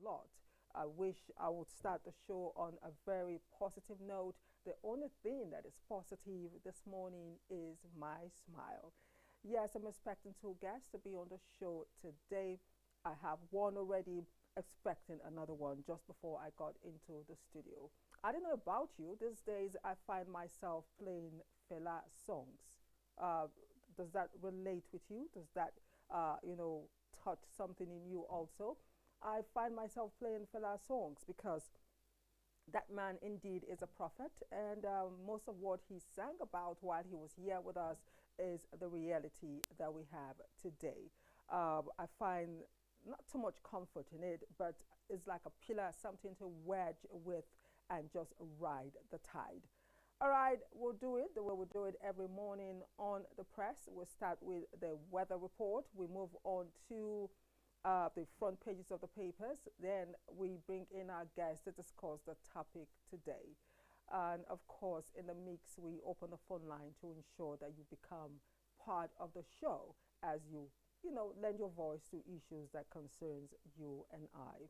lot. I wish I would start the show on a very positive note. The only thing that is positive this morning is my smile. Yes, I'm expecting two guests to be on the show today. I have one already, expecting another one just before I got into the studio. I don't know about you. These days, I find myself playing Fela songs. Uh, does that relate with you? Does that, touch something in you also? I find myself playing Fela songs because that man indeed is a prophet, and most of what he sang about while he was here with us is the reality that we have today. I find not too much comfort in it, but it's like a pillar, something to wedge with and just ride the tide. All right, we'll do it the way we do it every morning on the press. We'll start with the weather report. We move on to the front pages of the papers. Then we bring in our guests to discuss the topic today. And of course, in the mix, we open the phone line to ensure that you become part of the show as you lend your voice to issues that concerns you and I.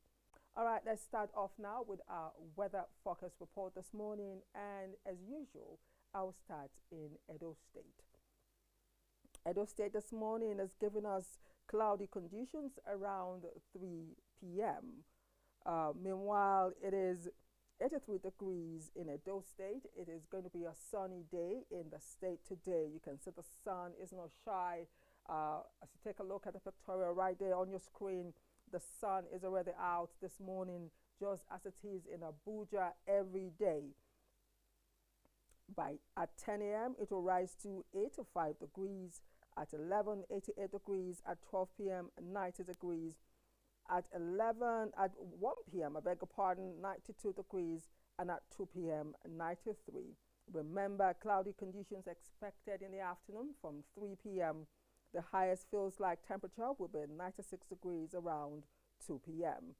All right, let's start off now with our weather focus report this morning. And as usual, I'll start in Edo State. Edo State this morning has given us cloudy conditions around 3 p.m. Meanwhile, it is 83 degrees in Edo State. It is going to be a sunny day in the state today. You can see the sun is not shy. As you take a look at the pictorial right there on your screen, the sun is already out this morning, just as it is in Abuja every day. At 10 a.m., it will rise to 85 degrees. At 11, 88 degrees. At 12 p.m., 90 degrees. At 1 p.m., I beg your pardon, 92 degrees. And at 2 p.m., 93. Remember, cloudy conditions expected in the afternoon from 3 p.m. The highest feels like temperature will be 96 degrees around 2 p.m.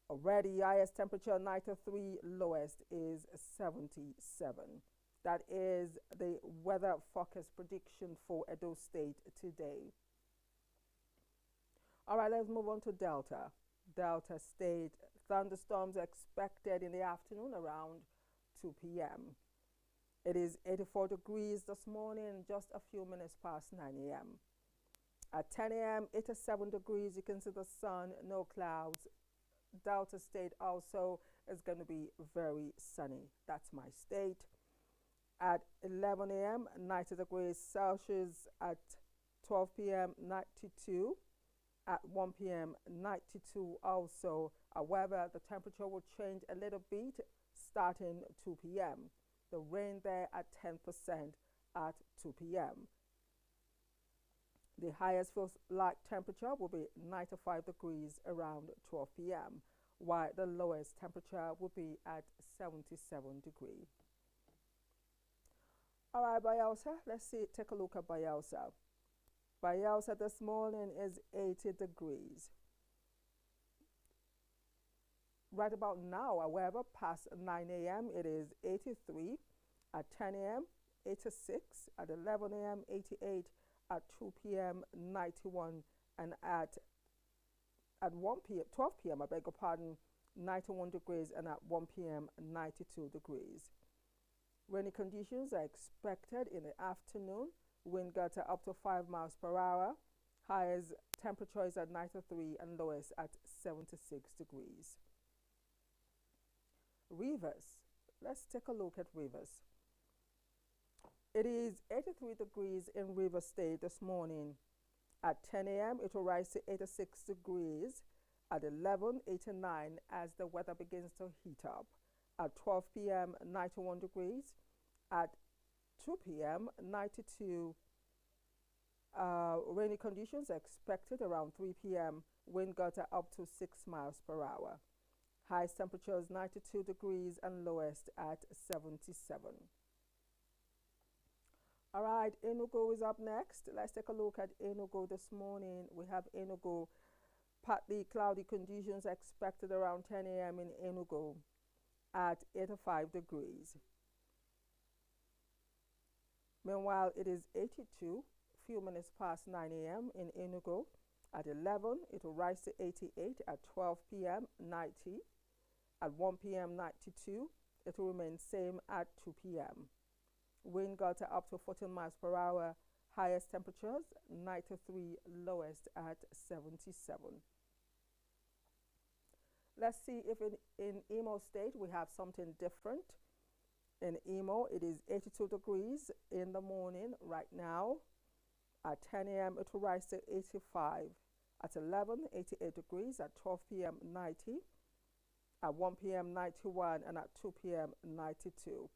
Already, highest temperature 93, lowest is 77. That is the weather focus prediction for Edo State today. All right, let's move on to Delta. Delta State, thunderstorms expected in the afternoon around 2 p.m. It is 84 degrees this morning, just a few minutes past 9 a.m. At 10 a.m., 87 degrees. You can see the sun, no clouds. Delta State also is going to be very sunny. That's my state. At 11 a.m., 90 degrees Celsius. At 12 p.m., 92. At 1 p.m., 92 also. However, the temperature will change a little bit starting 2 p.m. The rain there at 10% at 2 p.m. The highest feels like temperature will be 95 degrees around 12 p.m., while the lowest temperature will be at 77 degrees. All right, Bayelsa, take a look at Bayelsa. Bayelsa this morning is 80 degrees. Right about now, however, past 9 a.m., it is 83. At 10 a.m., 86. At 11 a.m., 88. At 2 p.m., 91. And at 1 p.m., 12 p.m., I beg your pardon, 91 degrees. And at 1 p.m., 92 degrees. Rainy conditions are expected in the afternoon. Wind gusts are up to 5 miles per hour. Highest temperature is at 93 and lowest at 76 degrees. Rivers. Let's take a look at Rivers. It is 83 degrees in River State this morning. At 10 a.m., it will rise to 86 degrees. At 11, 89 as the weather begins to heat up. At 12 p.m., 91 degrees. At 2 p.m., 92. Rainy conditions are expected around 3 p.m. Wind gusts are up to 6 miles per hour. Highest temperature is 92 degrees and lowest at 77. All right, Enugu is up next. Let's take a look at Enugu this morning. We have Enugu, partly cloudy conditions expected around 10 a.m. in Enugu at 85 degrees. Meanwhile, it is 82, few minutes past 9 a.m. in Enugu. At 11, it will rise to 88. At 12 p.m., 90. At 1 p.m., 92. It will remain same at 2 p.m. Wind got up to 14 miles per hour. Highest temperatures 93, lowest at 77. Let's see if in Imo State we have something different. In Imo, it is 82 degrees in the morning right now. At 10 a.m., it will rise to 85. At 11, 88 degrees. At 12 p.m., 90. At 1 p.m., 91. And at 2 p.m., 92.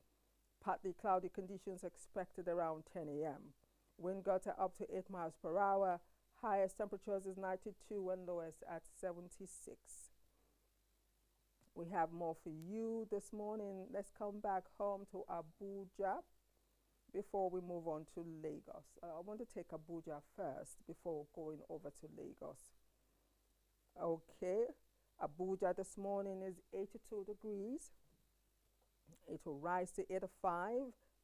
Partly cloudy conditions expected around 10 a.m. Wind got up to 8 miles per hour. Highest temperatures is 92 and lowest at 76. We have more for you this morning. Let's come back home to Abuja before we move on to Lagos. I want to take Abuja first before going over to Lagos. Okay, Abuja this morning is 82 degrees. It will rise to 85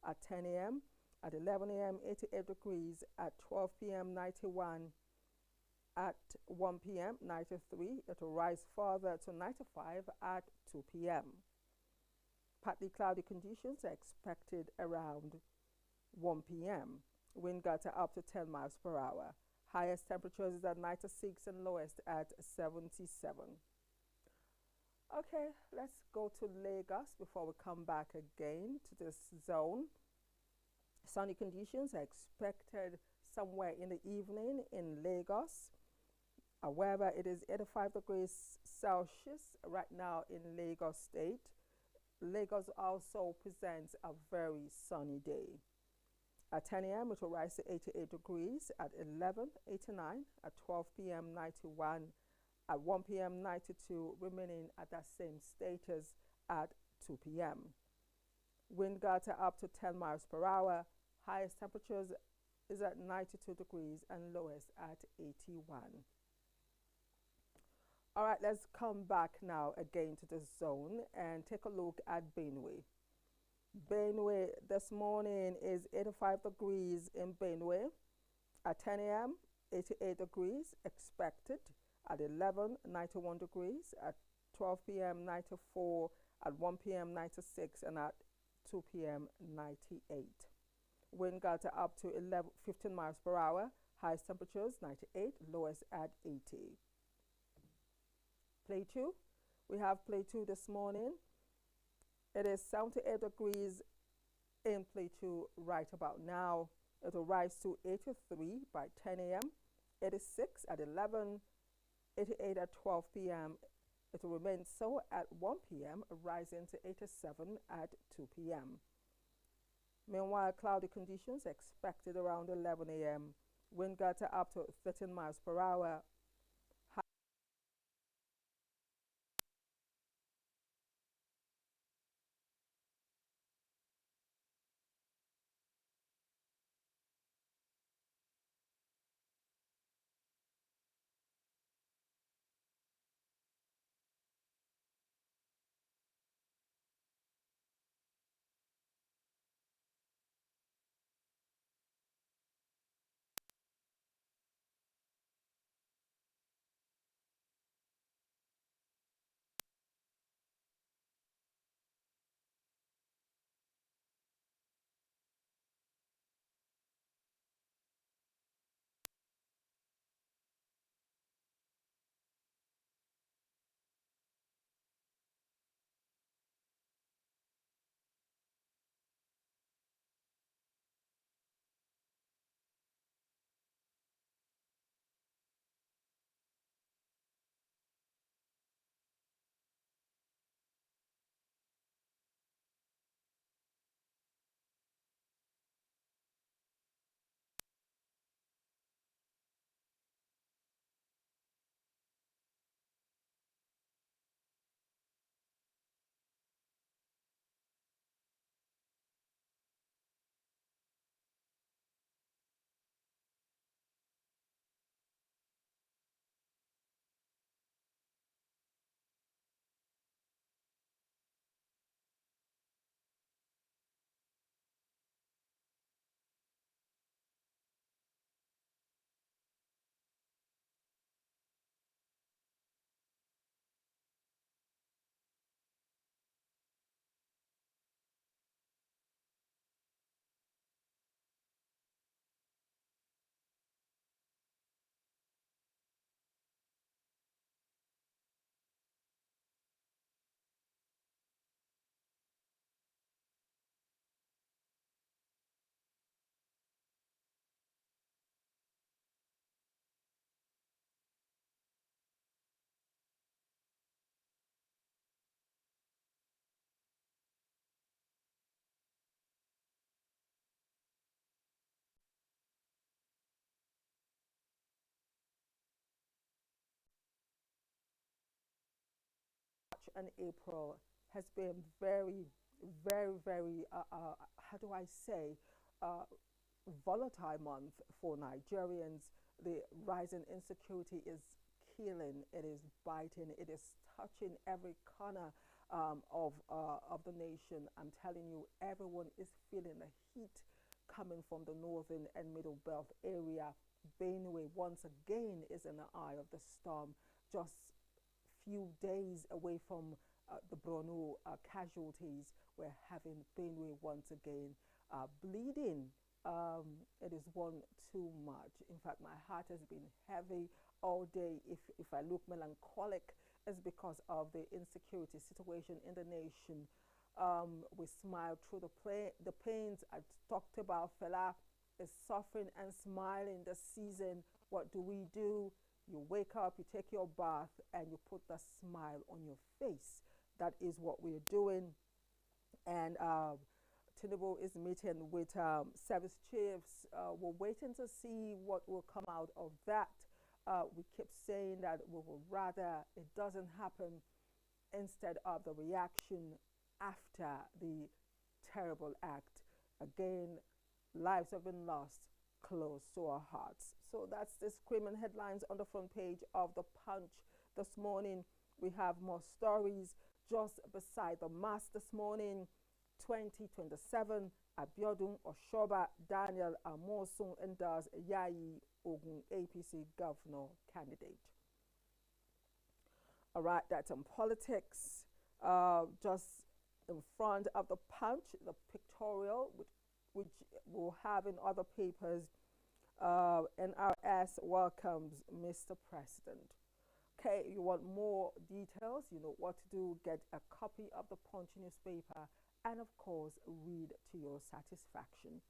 at 10 a.m. At 11 a.m., 88 degrees. At 12 p.m., 91. At 1 p.m., 93. It will rise further to 95 at 2 p.m. Partly cloudy conditions are expected around 1 p.m. Wind got up to 10 miles per hour. Highest temperatures is at 96 and lowest at 77. Okay, let's go to Lagos before we come back again to this zone. Sunny conditions are expected somewhere in the evening in Lagos. However, it is 85 degrees Celsius right now in Lagos State. Lagos also presents a very sunny day. At 10 a.m., it will rise to 88 degrees. At 11, 89. At 12 p.m., 91. At 1 p.m., 92, remaining at that same status at 2 p.m. Wind got up to 10 miles per hour. Highest temperatures is at 92 degrees and lowest at 81. All right, let's come back now again to the zone and take a look at Benue. Benue this morning is 85 degrees in Benue. At 10 a.m., 88 degrees expected. At 11, 91 degrees. At 12 p.m., 94. At 1 p.m., 96. And at 2 p.m., 98. Wind got up to 15 miles per hour. Highest temperatures 98, lowest at 80. Plateau, we have Plateau this morning. It is 78 degrees in Plateau right about now. It will rise to 83 by 10 a.m., 86 at 11, 88 at 12 p.m. It will remain so at 1 p.m., rising to 87 at 2 p.m. Meanwhile, cloudy conditions expected around 11 a.m. Wind got up to 13 miles per hour. and April has been very, very, very, how do I say, uh, volatile month for Nigerians. The rising insecurity is killing, it is biting, it is touching every corner of the nation. I'm telling you, everyone is feeling the heat coming from the northern and middle belt area. Benue once again is in the eye of the storm, just few days away from the Borno casualties. We're having Benue once again bleeding. It is one too much. In fact, my heart has been heavy all day. If I look melancholic, it's because of the insecurity situation in the nation. We smile through the pains. I talked about Fela is suffering and smiling this season. What do? You wake up, you take your bath, and you put the smile on your face. That is what we're doing. And Tinubu is meeting with service chiefs. We're waiting to see what will come out of that. We keep saying that we would rather it doesn't happen instead of the reaction after the terrible act. Again, lives have been lost close to our hearts. So that's the screaming headlines on the front page of the Punch this morning. We have more stories just beside the mass this morning. 2027, Abiodun Oshoba, Daniel Amosun endorse Yayi Ogun APC governor candidate. All right, that's in politics. Just in front of the Punch, the pictorial, which we'll have in other papers. NRS welcomes Mr. President. Okay, you want more details, you know what to do. Get a copy of the Punch newspaper and, of course, read to your satisfaction.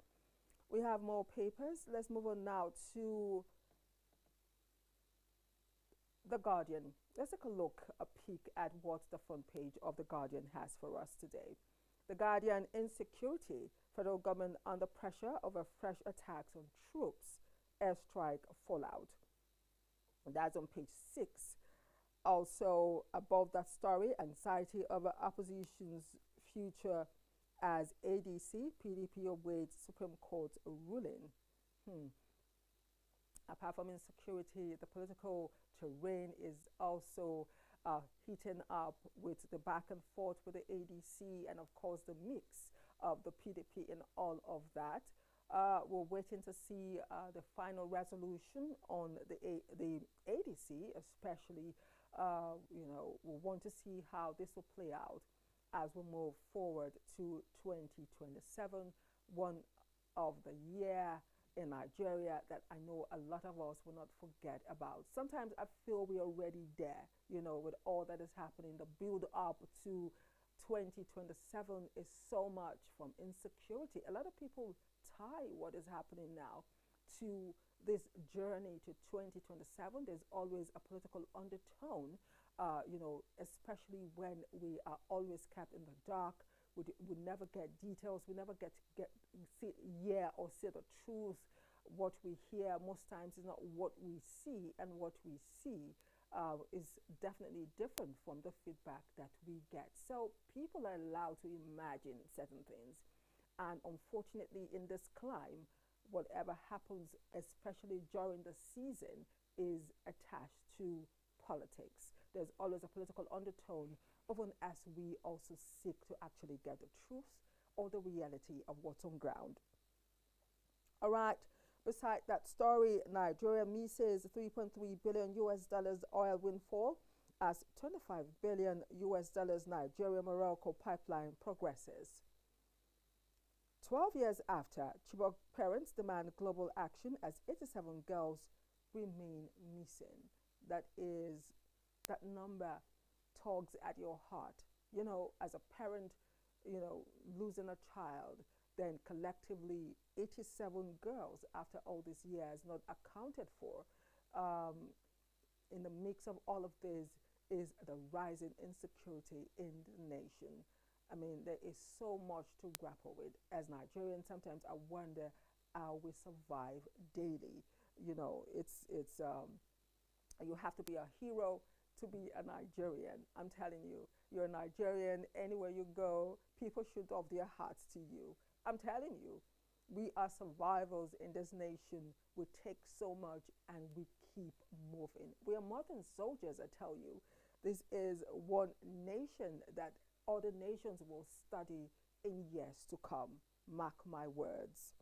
We have more papers. Let's move on now to The Guardian. Let's take a peek at what the front page of The Guardian has for us today. The Guardian, insecurity, federal government under pressure over fresh attacks on troops, airstrike fallout. And that's on page 6. Also, above that story, anxiety over opposition's future as ADC, PDP awaits Supreme Court ruling. Apart from insecurity, the political terrain is also heating up with the back and forth with the ADC and, of course, the mix of the PDP in all of that. We're waiting to see the final resolution on the ADC, especially. We want to see how this will play out as we move forward to 2027, one of the year in Nigeria that I know a lot of us will not forget about. Sometimes I feel we're already there, with all that is happening. The build up to 2027 is so much from insecurity. A lot of people tie what is happening now to this journey to 2027. There's always a political undertone, especially when we are always kept in the dark. We never get details. We never get or see the truth. What we hear most times is not what we see, and what we see is definitely different from the feedback that we get. So people are allowed to imagine certain things. And unfortunately, in this climb, whatever happens, especially during the season, is attached to politics. There's always a political undertone, even as we also seek to actually get the truth or the reality of what's on ground. All right. Beside that story, Nigeria misses $3.3 billion oil windfall as $25 billion Nigeria-Morocco pipeline progresses. 12 years after, Chibok parents demand global action as 87 girls remain missing. That number tugs at your heart. As a parent, losing a child, then collectively 87 girls after all these years not accounted for. In the mix of all of this is the rising insecurity in the nation. I mean, there is so much to grapple with. As Nigerians, sometimes I wonder how we survive daily. You have to be a hero to be a Nigerian. I'm telling you, you're a Nigerian. Anywhere you go, people should off their hearts to you. I'm telling you, we are survivors in this nation. We take so much and we keep moving. We are more than soldiers, I tell you. This is one nation that other nations will study in years to come. Mark my words.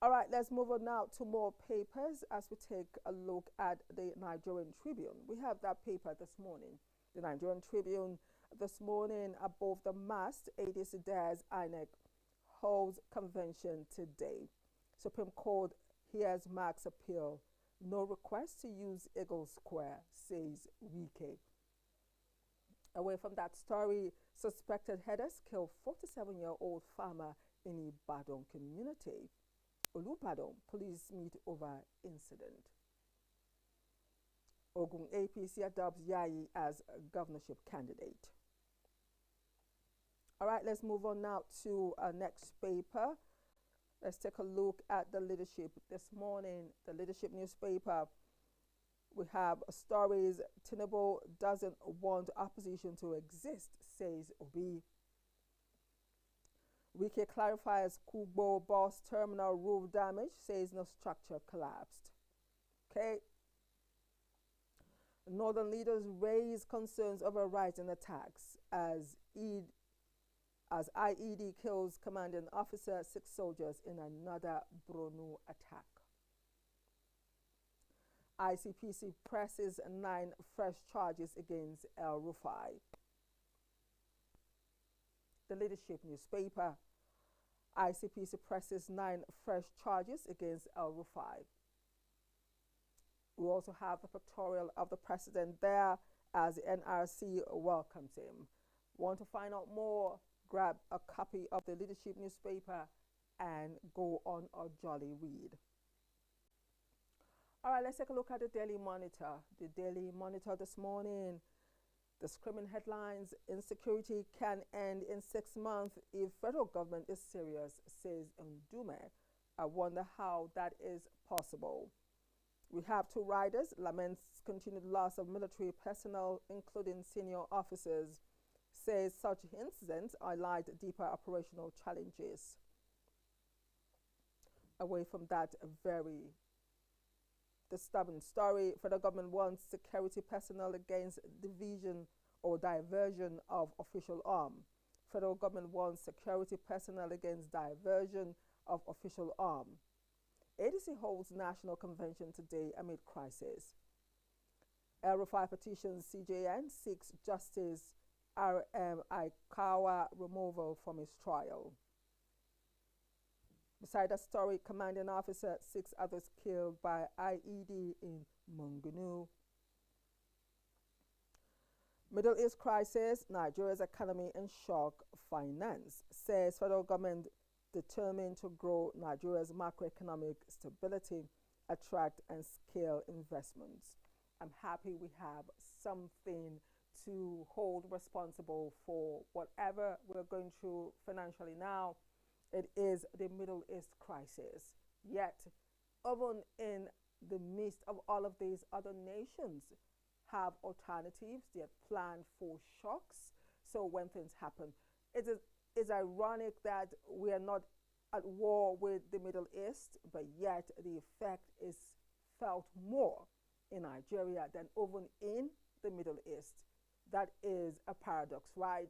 All right, let's move on now to more papers as we take a look at the Nigerian Tribune. We have that paper this morning. The Nigerian Tribune this morning above the mast, ADC dares INEC holds convention today. Supreme Court hears Mark's appeal. No request to use Eagle Square, says Wike. Away from that story, suspected headers kill 47-year-old farmer in Ibadan community. Olubadan, police meet over incident. Ogun APC adopts Yayi as a governorship candidate. All right, let's move on now to our next paper. Let's take a look at the Leadership this morning. The Leadership newspaper. We have stories. Tinubu doesn't want opposition to exist, says Obi. Wike clarifies Kubo bus terminal roof damage, says no structure collapsed. Okay. Northern leaders raise concerns over rising attacks as IED kills commanding officer, 6 soldiers in another Borno attack. ICPC presses 9 fresh charges against El-Rufai. The Leadership newspaper. ICPC presses 9 fresh charges against El-Rufai. We also have the pictorial of the president there as the NRC welcomes him. Want to find out more? Grab a copy of the Leadership newspaper and go on a jolly read. All right, let's take a look at the Daily Monitor. The Daily Monitor this morning. The screaming headlines: Insecurity can end in 6 months if federal government is serious, says Ndume. I wonder how that is possible. We have 2 riders laments continued loss of military personnel, including senior officers, says such incidents highlight deeper operational challenges. Away from that very disturbing story, federal government wants security personnel against division or diversion of official arm. Federal government wants security personnel against diversion of official arm. ADC holds national convention today amid crisis. El-Rufai petitions CJN, seeks Justice RM Aikawa removal from his trial. Beside that story, commanding officer, 6 others killed by IED in Mungunu. Middle East crisis, Nigeria's economy in shock, finance, says federal government determined to grow Nigeria's macroeconomic stability, attract and scale investments. I'm happy we have something to hold responsible for whatever we're going through financially now. It is the Middle East crisis. Yet, even in the midst of all of these, other nations have alternatives. They have planned for shocks. So when things happen, it's ironic that we are not at war with the Middle East, but yet the effect is felt more in Nigeria than even in the Middle East. That is a paradox, right?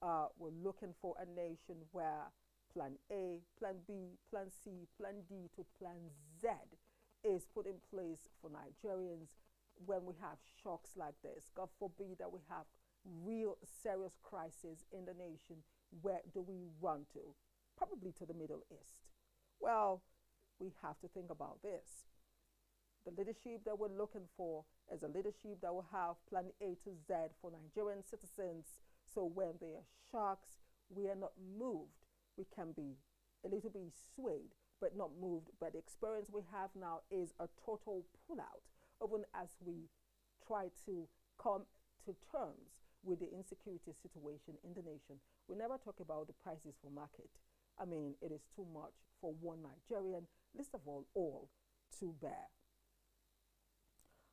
We're looking for a nation where Plan A, Plan B, Plan C, Plan D to Plan Z is put in place for Nigerians when we have shocks like this. God forbid that we have real serious crisis in the nation. Where do we run to? Probably to the Middle East. Well, we have to think about this. The leadership that we're looking for is a leadership that will have Plan A to Z for Nigerian citizens. So when there are shocks, we are not moved. We can be a little bit swayed, but not moved. But the experience we have now is a total pullout, even as we try to come to terms with the insecurity situation in the nation. We never talk about the prices for market. I mean, it is too much for one Nigerian, least of all to bear.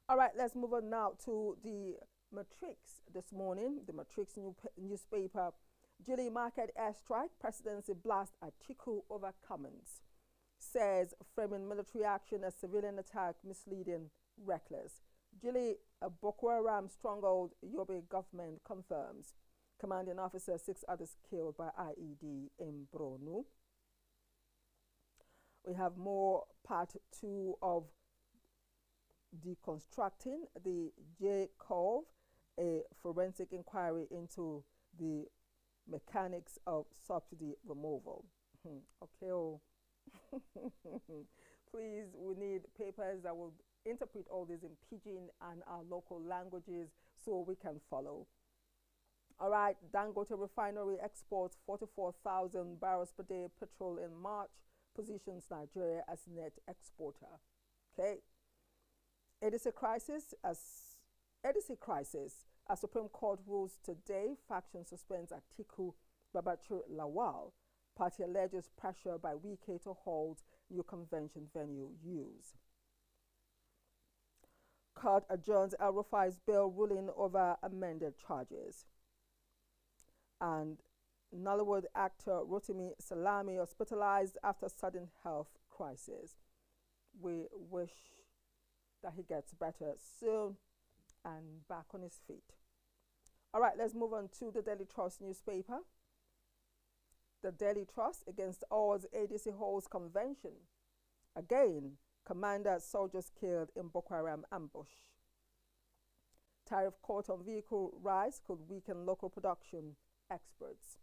All right, let's move on now to the Matrix this morning, the Matrix newspaper. Julie market airstrike, presidency blast Atiku over comments. Says framing military action as civilian attack misleading, reckless. Julie, a Boko Haram stronghold, Yobe government confirms. Commanding officer, 6 others killed by IED in Borno. We have more part 2 of deconstructing the J-curve, a forensic inquiry into the mechanics of subsidy removal. Okay, oh. Please, we need papers that will interpret all this in pidgin and our local languages so we can follow. All right, Dangote refinery exports 44,000 barrels per day petrol in March, positions Nigeria as net exporter. Okay. EDC crisis as Supreme Court rules today. Faction suspends Atiku, Babachir Lawal. Party alleges pressure by Wike to hold new convention venue use. Court adjourns El-Rufai's bail ruling over amended charges. And Nollywood actor Rotimi Salami hospitalized after sudden health crisis. We wish that he gets better soon and back on his feet. All right, let's move on to the Daily Trust newspaper. The Daily Trust against odds ADC holds convention. Again, commander soldiers killed in Boko Haram ambush. Tariff cut on vehicle rise could weaken local production, experts.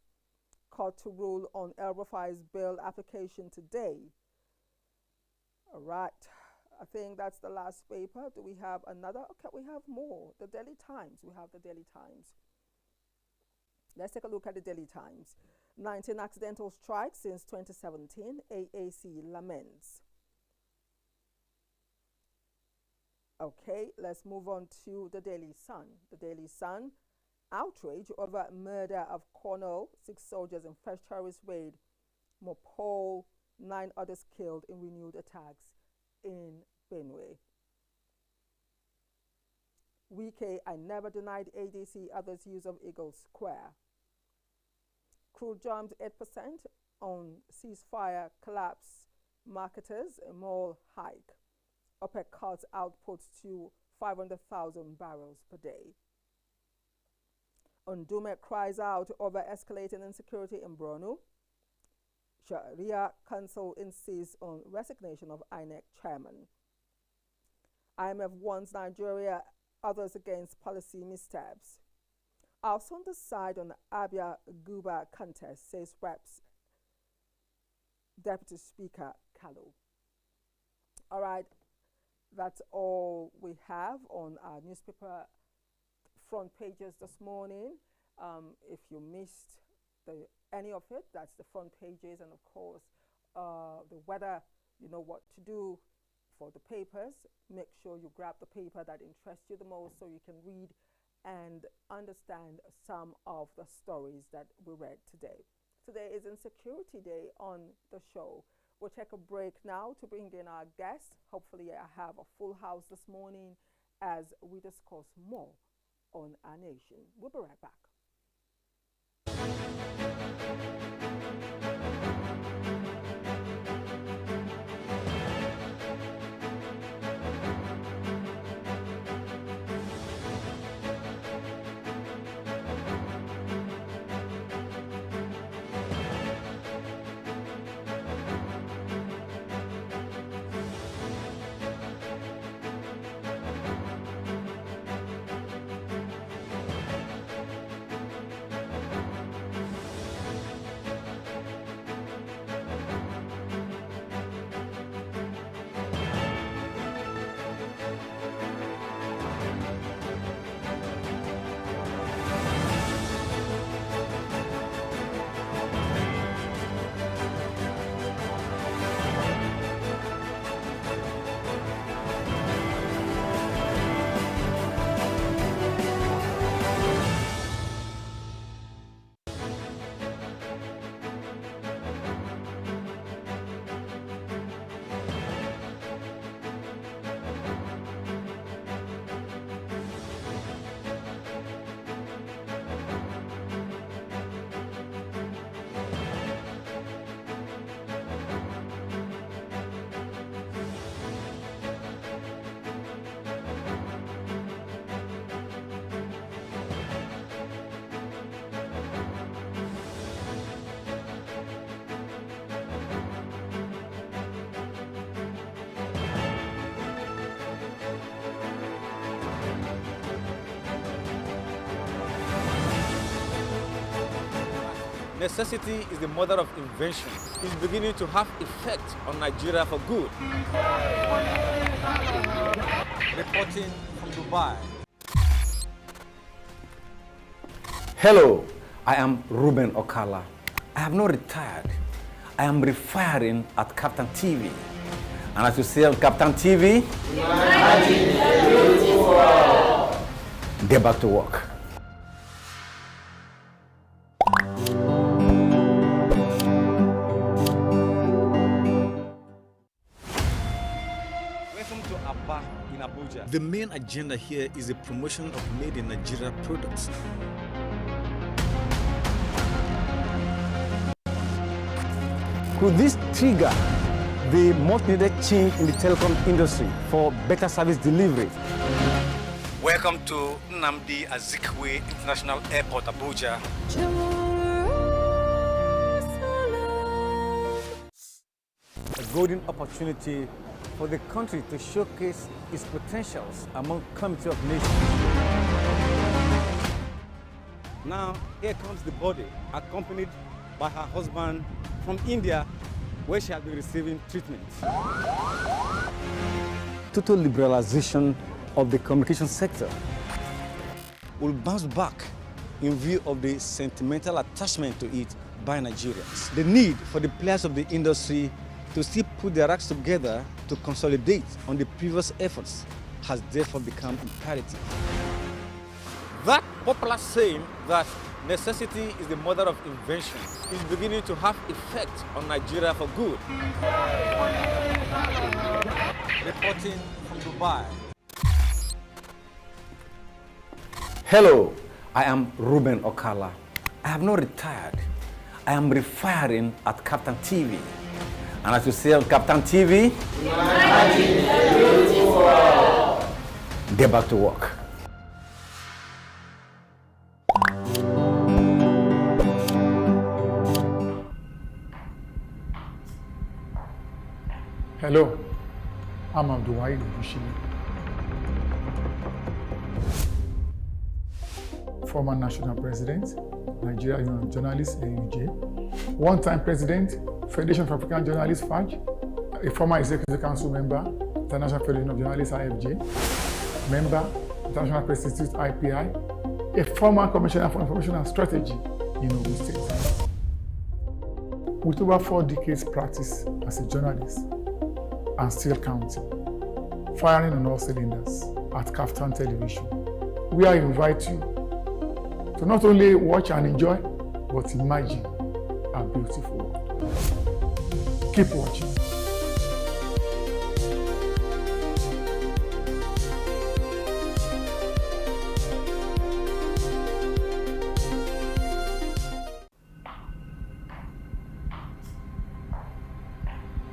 Court to rule on El-Rufai's bail application today. All right. I think that's the last paper. Do we have another? Okay, we have more. The Daily Times. We have the Daily Times. Let's take a look at the Daily Times. 19 accidental strikes since 2017. AAC laments. Okay, let's move on to the Daily Sun. The Daily Sun. Outrage over murder of Colonel, 6 soldiers in fresh terrorist raid. Mopol, 9 others killed in renewed attacks in Benue. Wike, I never denied ADC others' use of Eagle Square. Crude jumped 8% on ceasefire collapse. Marketers, a more hike. OPEC cuts output to 500,000 barrels per day. Ndume cries out over escalating insecurity in Borno. Sharia Council insists on resignation of INEC chairman. IMF warns Nigeria, others against policy missteps. Also on the side on the Abia Guba contest, says Reps Deputy Speaker Kalu. All right, that's all we have on our newspaper front pages this morning. If you missed any of it, that's the front pages, and of course the weather, you know what to do for the papers. Make sure you grab the paper that interests you the most so you can read and understand some of the stories that we read today. Today is Insecurity Day on the show. We'll take a break now to bring in our guests. Hopefully I have a full house this morning as we discuss more on our nation. We'll be right back. necessity is the mother of invention. It's beginning to have effect on Nigeria for good. Reporting from Dubai. Hello, I am Ruben Okala. I have not retired. I am refiring at KAFTAN TV. And as you see on KAFTAN TV, imagine a beautiful world. Get back to work. Welcome to Abba in Abuja. The main agenda here is the promotion of made in Nigeria products. Could this trigger the most needed change in the telecom industry for better service delivery? Welcome to Nnamdi Azikiwe International Airport, Abuja. A golden opportunity for the country to showcase its potentials among Committee of Nations. Now, here comes the body, accompanied by her husband from India, where she has been receiving treatment. Total liberalization of the communication sector will bounce back in view of the sentimental attachment to it by Nigerians. The need for the players of the industry to still put their acts together to consolidate on the previous efforts has therefore become imperative. That popular saying that necessity is the mother of invention is beginning to have effect on Nigeria for good. Reporting from Dubai. Hello, I am Ruben Okala. I have not retired. I am refiring at KAFTAN TV. And as you see on KAFTAN TV, imagine a beautiful world. Get back to work. Hello, I'm Abdulwahid former National President, Nigeria Union of Journalists, AUJ, one-time President, Federation of African Journalists, FAJ, a former Executive Council member, International Federation of Journalists, IFJ, member, International Press Institute, IPI, a former Commissioner for Information and Strategy in Ogun State. With over 4 decades practice as a journalist, and still counting, firing on all cylinders at KAFTAN Television, we invite you to not only watch and enjoy, but imagine a beautiful world. Keep watching.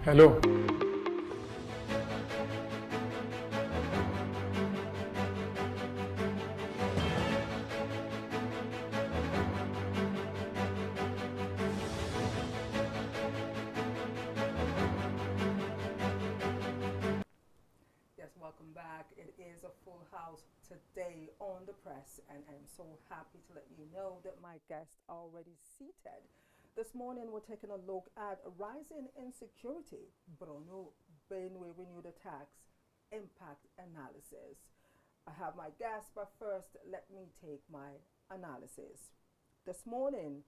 Hello. Welcome back. It is a full house today on the press, and I'm so happy to let you know that my guests are already seated. This morning, we're taking a look at rising insecurity, Borno, Benue renewed attacks, impact analysis. I have my guests, but first, let me take my analysis. This morning,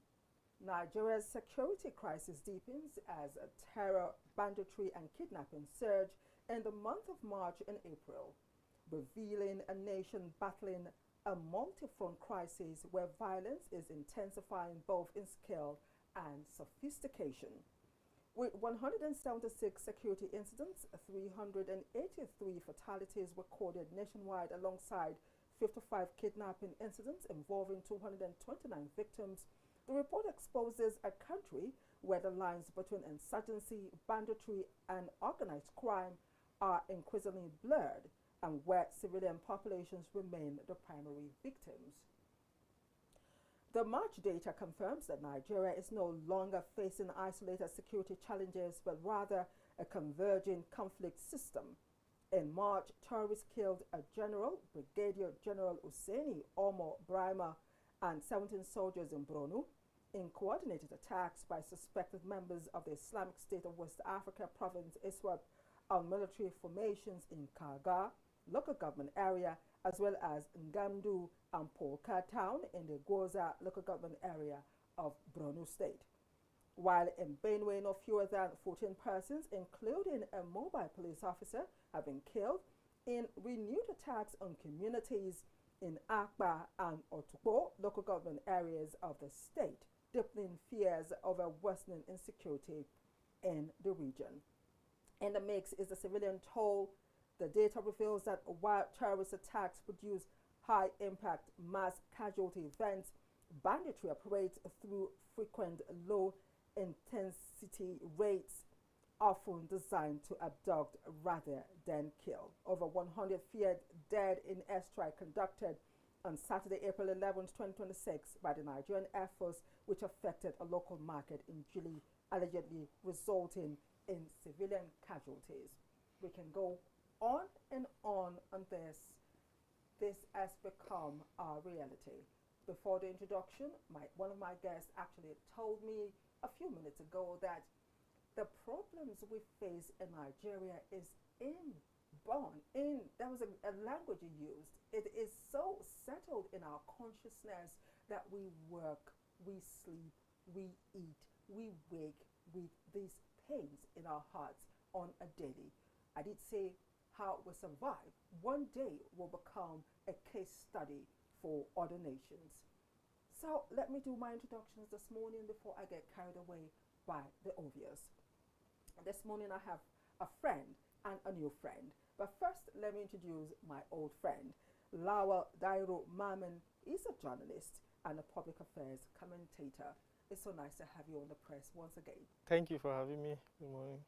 Nigeria's security crisis deepens as a terror, banditry, and kidnapping surge in the month of March and April, revealing a nation battling a multi-front crisis where violence is intensifying both in scale and sophistication. With 176 security incidents, 383 fatalities recorded nationwide alongside 55 kidnapping incidents involving 229 victims, the report exposes a country where the lines between insurgency, banditry, and organized crime are increasingly blurred, and where civilian populations remain the primary victims. The March data confirms that Nigeria is no longer facing isolated security challenges, but rather a converging conflict system. In March, terrorists killed a general, Brigadier General Hussaini Omo Brahima, and 17 soldiers in Borno. in coordinated attacks by suspected members of the Islamic State of West Africa province ISWAP on military formations in Kaga local government area, as well as Ngandu and Polka town in the Goza local government area of Borno State. While in Benue, no fewer than 14 persons, including a mobile police officer, have been killed in renewed attacks on communities in Akba and Otukpo local government areas of the state, deepening fears over worsening insecurity in the region. In the mix is the civilian toll. The data reveals that while terrorist attacks produce high-impact mass casualty events, banditry operates through frequent low-intensity raids, often designed to abduct rather than kill. Over 100 feared dead in airstrike conducted on Saturday, April 11, 2026 by the Nigerian Air Force, which affected a local market in Jili, allegedly resulting in civilian casualties. We can go on and on this. This has become our reality. Before the introduction, one of my guests actually told me a few minutes ago that the problems we face in Nigeria is inborn. There was a language you used. It is so settled in our consciousness that we work, we sleep, we eat, we wake with these pains in our hearts on a daily. I did say how we survive. One day will become a case study for other nations. So let me do my introductions this morning before I get carried away by the obvious. This morning I have a friend and a new friend. But first, let me introduce my old friend. LAWAL DAHIRU MAMMAN is a journalist and a public affairs commentator. It's so nice to have you on the press once again. Thank you for having me. Good morning.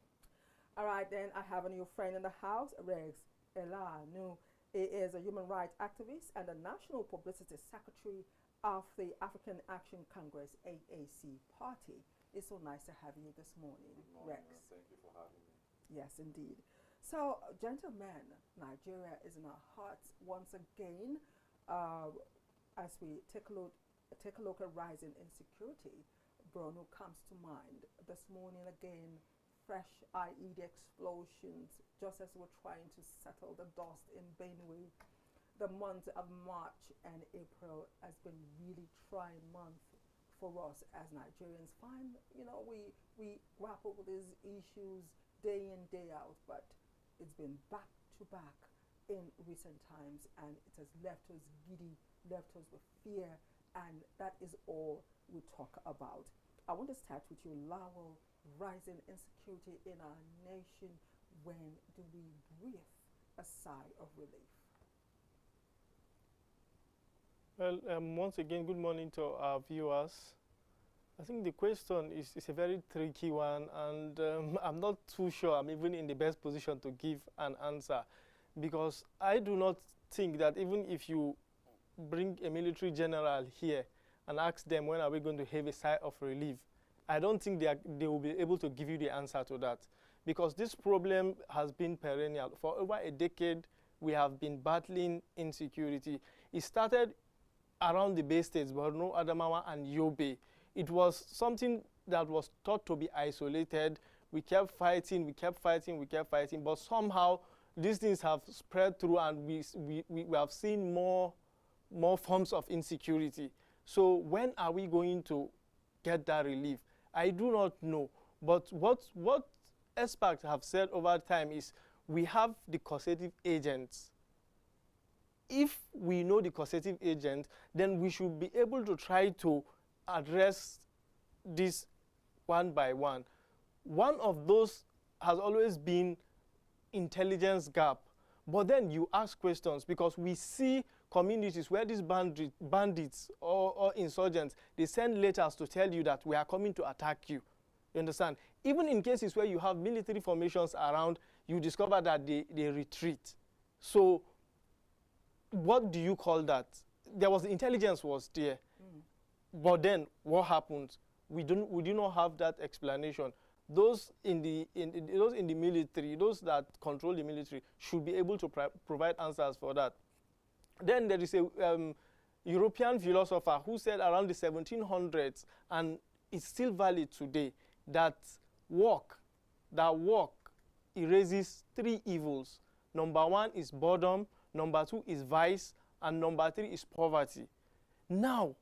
All right, then I have a new friend in the house, Rex ELANU. He is a human rights activist and the National Publicity Secretary of the African Action Congress AAC party. It's so nice to have you this morning, Rex. Thank you for having me. Yes, indeed. So, gentlemen, Nigeria is in our hearts once again as we take a look at rising insecurity. Borno comes to mind. This morning again, fresh IED explosions, just as we're trying to settle the dust in Benue. The month of March and April has been really trying month for us as Nigerians. We grapple with these issues day in, day out, but it's been back to back in recent times, and it has left us giddy, left us with fear, and that is all we talk about. I want to start with you, Lawal. Rising insecurity in our nation. When do we breathe a sigh of relief? Well, once again, good morning to our viewers. I think the question is a very tricky one, and I'm not too sure I'm even in the best position to give an answer, because I do not think that even if you bring a military general here and ask them when are we going to have a sigh of relief, I don't think they will be able to give you the answer to that, because this problem has been perennial. For over a decade, we have been battling insecurity. It started around the Bay States, Borno, Adamawa, and Yobe. It was something that was thought to be isolated. We kept fighting, but somehow these things have spread through, and we have seen more forms of insecurity. So when are we going to get that relief? I do not know. But what experts have said over time is we have the causative agents. If we know the causative agent, then we should be able to try to address this one by one. One of those has always been intelligence gap. But then you ask questions, because we see communities where these bandits or insurgents, they send letters to tell you that we are coming to attack you. You understand? Even in cases where you have military formations around, you discover that they retreat. So what do you call that? There was intelligence was there. But then what happened? We do not have that explanation. Those in the military, those that control the military, should be able to provide answers for that. Then there is European philosopher who said around the 1700s, and it's still valid today, that work erases 3 evils. Number 1 is boredom, number 2 is vice, and number 3 is poverty. Now,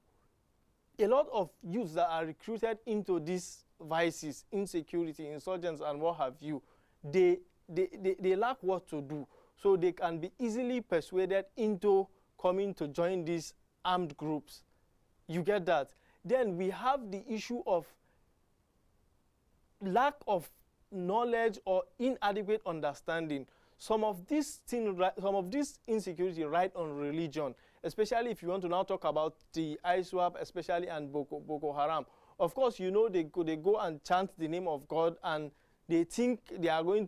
a lot of youths that are recruited into these vices, insecurity, insurgents, and what have you, they lack what to do. So they can be easily persuaded into coming to join these armed groups. You get that? Then we have the issue of lack of knowledge or inadequate understanding. Some of this insecurity right on religion, especially if you want to now talk about the ISWAP, especially, and Boko Haram. Of course, you know, they go and chant the name of God, and they think they are doing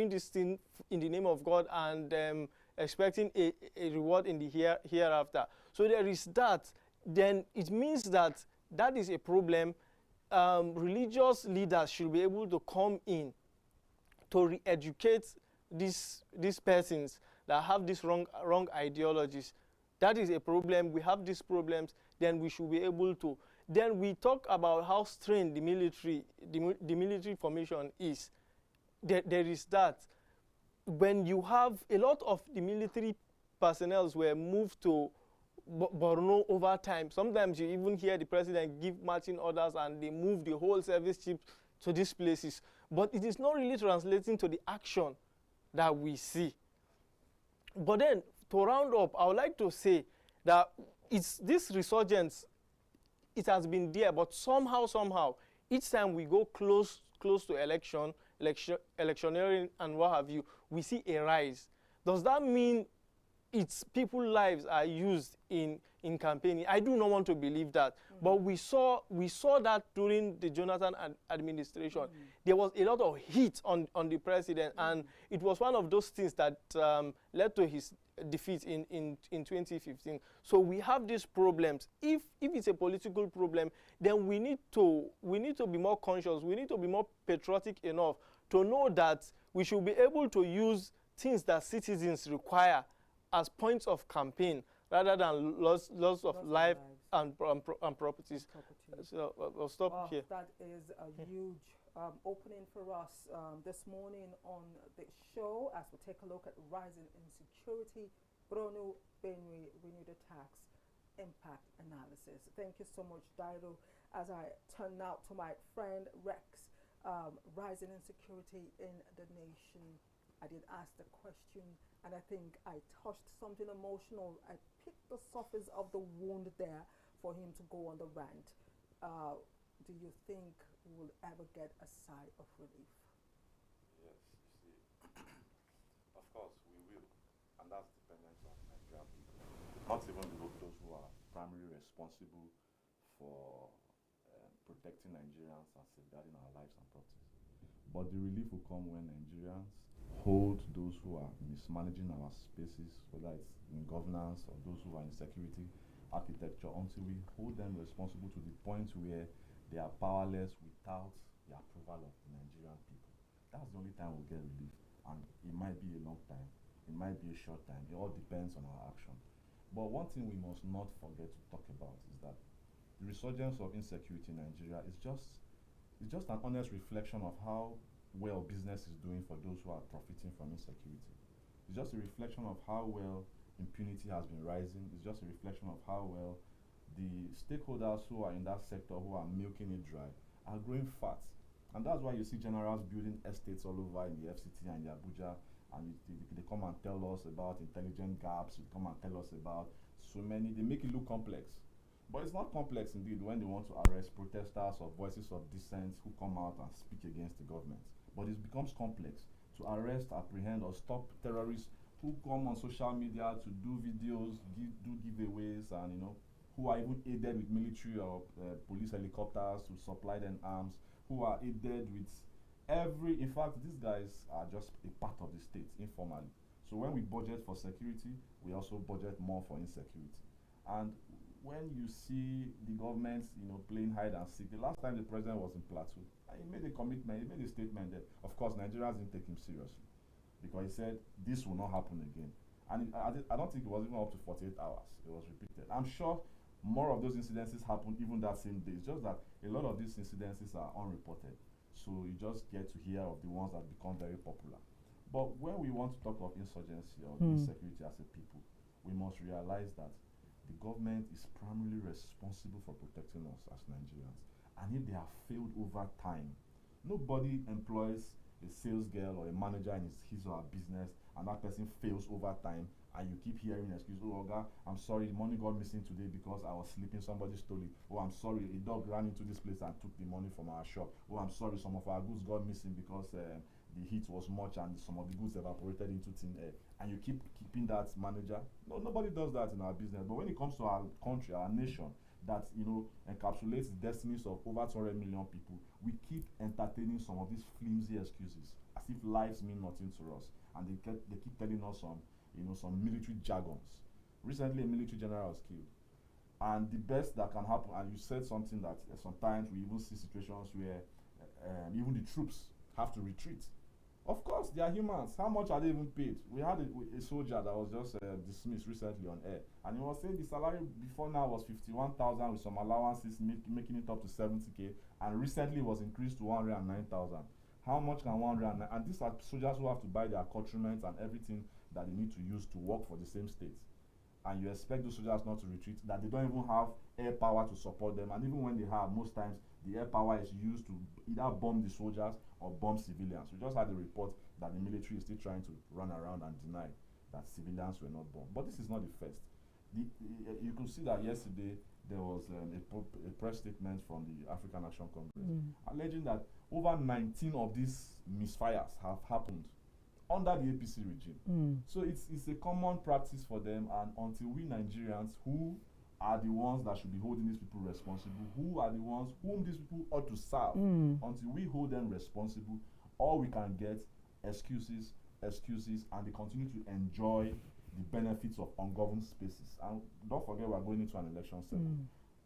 this thing in the name of God, and expecting a reward in the hereafter. So there is that. Then it means that is a problem. Religious leaders should be able to come in to re-educate these persons that have these wrong ideologies. That is a problem. We have these problems. Then we should be able to. Then we talk about how strained the military formation is. There is that. When you have a lot of the military personnel were moved to Borno over time. Sometimes you even hear the president give marching orders and they move the whole service chief to these places. But it is not really translating to the action that we see. But then, to round up, I would like to say that it's this resurgence, it has been there, but somehow, each time we go close to electioneering and what have you, we see a rise. Does that mean its people's lives are used in campaigning? I do not want to believe that. But we saw that during the Jonathan administration. There was a lot of heat on the president, and it was one of those things that led to his defeat in 2015. So we have these problems. If it's a political problem, then we need to be more conscious. We need to be more patriotic enough to know that we should be able to use things that citizens require as points of campaign, rather than loss of life and properties. So I'll stop here. That is a huge opening for us this morning on the show, as we take a look at rising insecurity, Borno, Benue renewed attacks, impact analysis. Thank you so much, DAHIRU. As I turn now to my friend Rex, rising insecurity in the nation. I did ask the question, and I think I touched something emotional. I picked the surface of the wound there for him to go on the rant. Do you think we'll ever get a sigh of relief? Yes, you see, of course we will, and that's dependent on Nigerian people. Not even those who are primarily responsible for protecting Nigerians and safeguarding our lives and properties. But the relief will come when Nigerians hold those who are mismanaging our spaces, whether it's in governance or those who are in security architecture, until we hold them responsible to the point where they are powerless without the approval of the Nigerian people. That's the only time we'll get relief. And it might be a long time, it might be a short time. It all depends on our action. But one thing we must not forget to talk about is that the resurgence of insecurity in Nigeria is just an honest reflection of how well business is doing for those who are profiting from insecurity. It's just a reflection of how well impunity has been rising. It's just a reflection of how well the stakeholders who are in that sector, who are milking it dry, are growing fat. And that's why you see generals building estates all over in the FCT and the Abuja, and they come and tell us about intelligent gaps, they come and tell us about so many, they make it look complex. But it's not complex indeed when they want to arrest protesters or voices of dissent who come out and speak against the government. But it becomes complex to arrest, apprehend, or stop terrorists who come on social media to do videos, do giveaways, and who are even aided with military or police helicopters to supply them arms, who are aided with in fact, these guys are just a part of the state informally. So when we budget for security, we also budget more for insecurity. And when you see the government, playing hide and seek, the last time the president was in Plateau, he made a commitment, he made a statement that, of course, Nigerians didn't take him seriously, because he said this will not happen again. And I don't think it was even up to 48 hours. It was repeated. I'm sure more of those incidences happened even that same day. It's just that a lot of these incidences are unreported. So you just get to hear of the ones that become very popular. But when we want to talk of insurgency or insecurity as a people, we must realize that the government is primarily responsible for protecting us as Nigerians. And if they have failed over time, nobody employs a sales girl or a manager in his or her business, and that person fails over time, and you keep hearing excuses. Oh, Oga, I'm sorry, the money got missing today because I was sleeping, somebody stole it. Oh, I'm sorry, a dog ran into this place and took the money from our shop. Oh, I'm sorry, some of our goods got missing because the heat was much and some of the goods evaporated into thin air. And you keep keeping that manager. No, nobody does that in our business. But when it comes to our country, our nation, that encapsulates the destinies of over 200 million people, we keep entertaining some of these flimsy excuses as if lives mean nothing to us, and they keep telling us some military jargons. Recently, a military general was killed, and the best that can happen, and you said something that sometimes we even see situations where even the troops have to retreat. Of course, they are humans. How much are they even paid? We had a soldier that was just dismissed recently on air, and he was saying the salary before now was 51,000 with some allowances, making it up to 70K, and recently was increased to 109,000. How much can 109? And these are soldiers who have to buy their accoutrements and everything that they need to use to work for the same state. And you expect those soldiers not to retreat, that they don't even have air power to support them. And even when they have, most times the air power is used to either bomb the soldiers or bomb civilians. We just had a report that the military is still trying to run around and deny that civilians were not bombed. But this is not the first. You could see that yesterday there was a press statement from the African National Congress alleging that over 19 of these misfires have happened under the APC regime. So it's a common practice for them, and until we Nigerians, who are the ones that should be holding these people responsible, who are the ones whom these people ought to serve, until we hold them responsible, all we can get excuses, and they continue to enjoy the benefits of ungoverned spaces. And don't forget, we're going into an election cycle.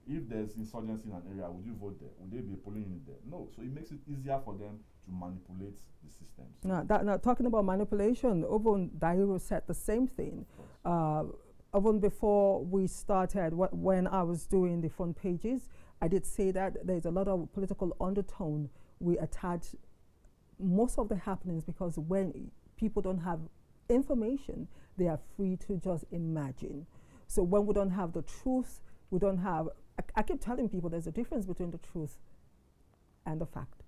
If there's insurgency in an area, would you vote there? Would there be a polling unit there? No. So it makes it easier for them to manipulate the systems. Now talking about manipulation, even DAHIRU said the same thing. Even before we started, when I was doing the front pages, I did say that there's a lot of political undertone. We attach most of the happenings because when people don't have information, they are free to just imagine. So when we don't have the truth, we don't have, I keep telling people there's a difference between the truth and the fact.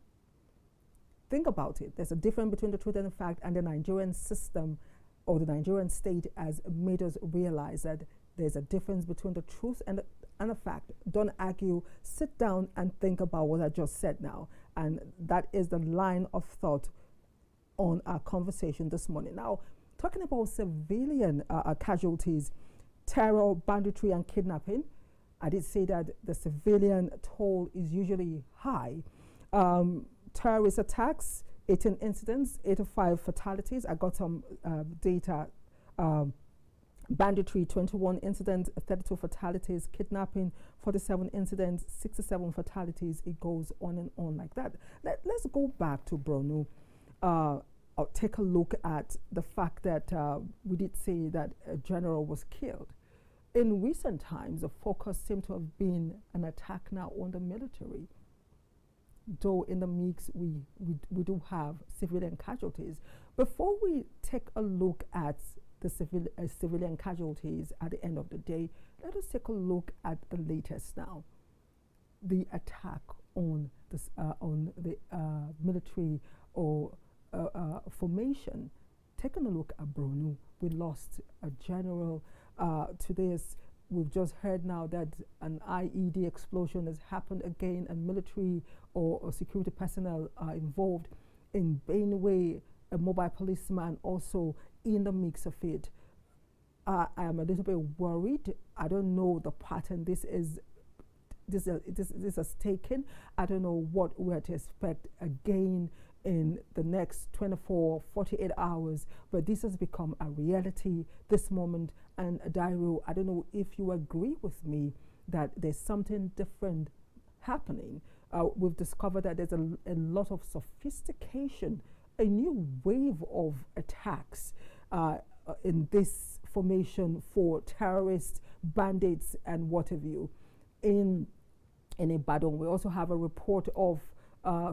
Think about it. There's a difference between the truth and the fact, and the Nigerian system or the Nigerian state has made us realize that there's a difference between the truth and the fact. Don't argue. Sit down and think about what I just said now. And that is the line of thought on our conversation this morning. Now, talking about civilian casualties, terror, banditry, and kidnapping, I did say that the civilian toll is usually high. Terrorist attacks, 18 incidents, 85 fatalities. I got some data. Banditry, 21 incidents, 32 fatalities. Kidnapping, 47 incidents, 67 fatalities. It goes on and on like that. Let's go back to Borno. I'll take a look at the fact that we did say that a general was killed. In recent times, the focus seemed to have been an attack now on the military. Though in the mix, we do have civilian casualties. Before we take a look at the civilian casualties at the end of the day, let us take a look at the latest now. The attack on the military or formation. Taking a look at Borno, we lost a general to this. We've just heard now that an IED explosion has happened again, and military or security personnel are involved. In Benue, a mobile policeman also in the mix of it. I am a little bit worried. I don't know the pattern this is taken. I don't know what we're to expect again in the next 24, 48 hours, but this has become a reality this moment. And DAHIRU, I don't know if you agree with me that there's something different happening. We've discovered that there's a lot of sophistication, a new wave of attacks in this formation for terrorists, bandits, and what have you. In Ibadan, we also have a report of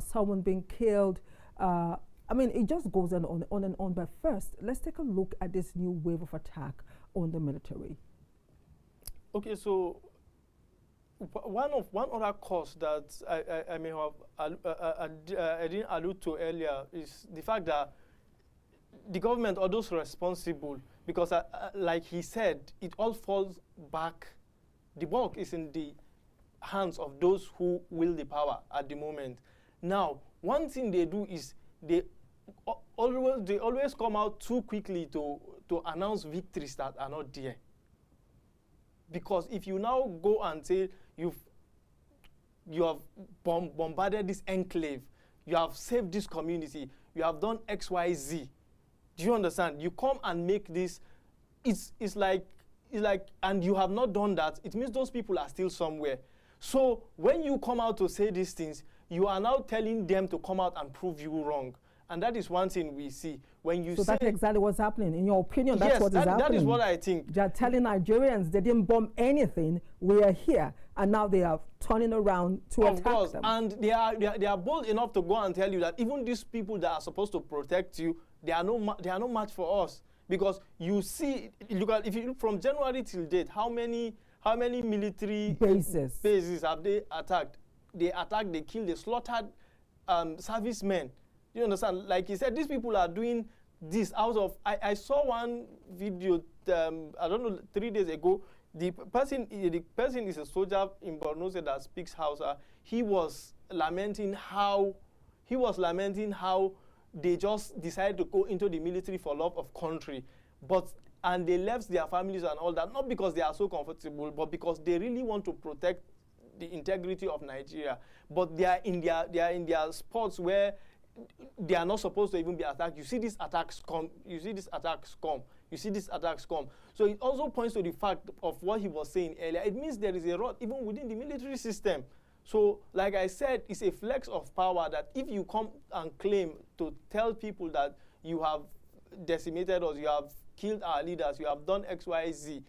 someone being killed. I mean, it just goes on and on. But first, let's take a look at this new wave of attack on the military. Okay, so one other cause that I may have I didn't allude to earlier is the fact that the government are those responsible, because like he said, it all falls back. The bulk is in the hands of those who wield the power at the moment. Now, one thing they do is they always come out too quickly to announce victories that are not there. Because if you now go and say you have bombarded this enclave, you have saved this community, you have done X, Y, Z, do you understand? You come and make this, it's like, and you have not done that, it means those people are still somewhere. So when you come out to say these things, you are now telling them to come out and prove you wrong. And that is one thing we see. When you so that's exactly what's happening. In your opinion, that's yes, what is happening. That is what I think. They are telling Nigerians they didn't bomb anything. We are here. And now they are turning around to attack them. And they are bold enough to go and tell you that even these people that are supposed to protect you, they are no match for us. Because you see, if you look from January till date, how many military bases have they attacked? They attacked, they killed, they slaughtered servicemen. You understand? Like he said, these people are doing this out of. I saw one video. I don't know, 3 days ago. The person is a soldier in Borno that speaks Hausa. He was lamenting how they just decided to go into the military for love of country, and they left their families and all that, not because they are so comfortable, but because they really want to protect the integrity of Nigeria. But they are in their spots where they are not supposed to even be attacked. You see these attacks come. You see these attacks come. You see these attacks come. So it also points to the fact of what he was saying earlier. It means there is a rot even within the military system. So, like I said, it's a flex of power that if you come and claim to tell people that you have decimated us, you have killed our leaders, you have done X, Y, Z,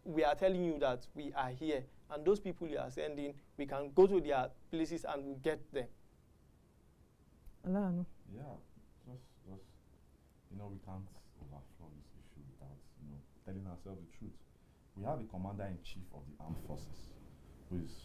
we are telling you that we are here. And those people you are sending, we can go to their places and we'll get them. Yeah, just we can't overflow this issue without telling ourselves the truth. We have a commander-in-chief of the armed forces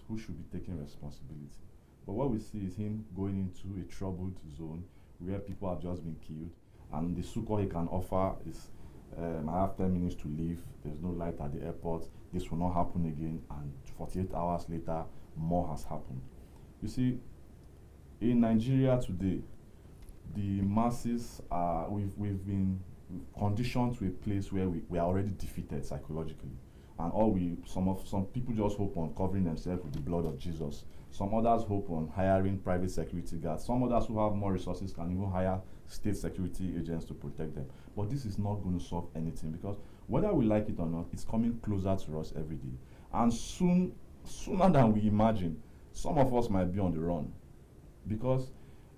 who should be taking responsibility. But what we see is him going into a troubled zone where people have just been killed, and the succor he can offer is I have 10 minutes to leave, there's no light at the airport, this will not happen again, and 48 hours later more has happened. You see, in Nigeria today, the masses are, we've been conditioned to a place where we are already defeated psychologically. And some people just hope on covering themselves with the blood of Jesus. Some others hope on hiring private security guards. Some others who have more resources can even hire state security agents to protect them. But this is not going to solve anything, because whether we like it or not, it's coming closer to us every day. And sooner than we imagine, some of us might be on the run. Because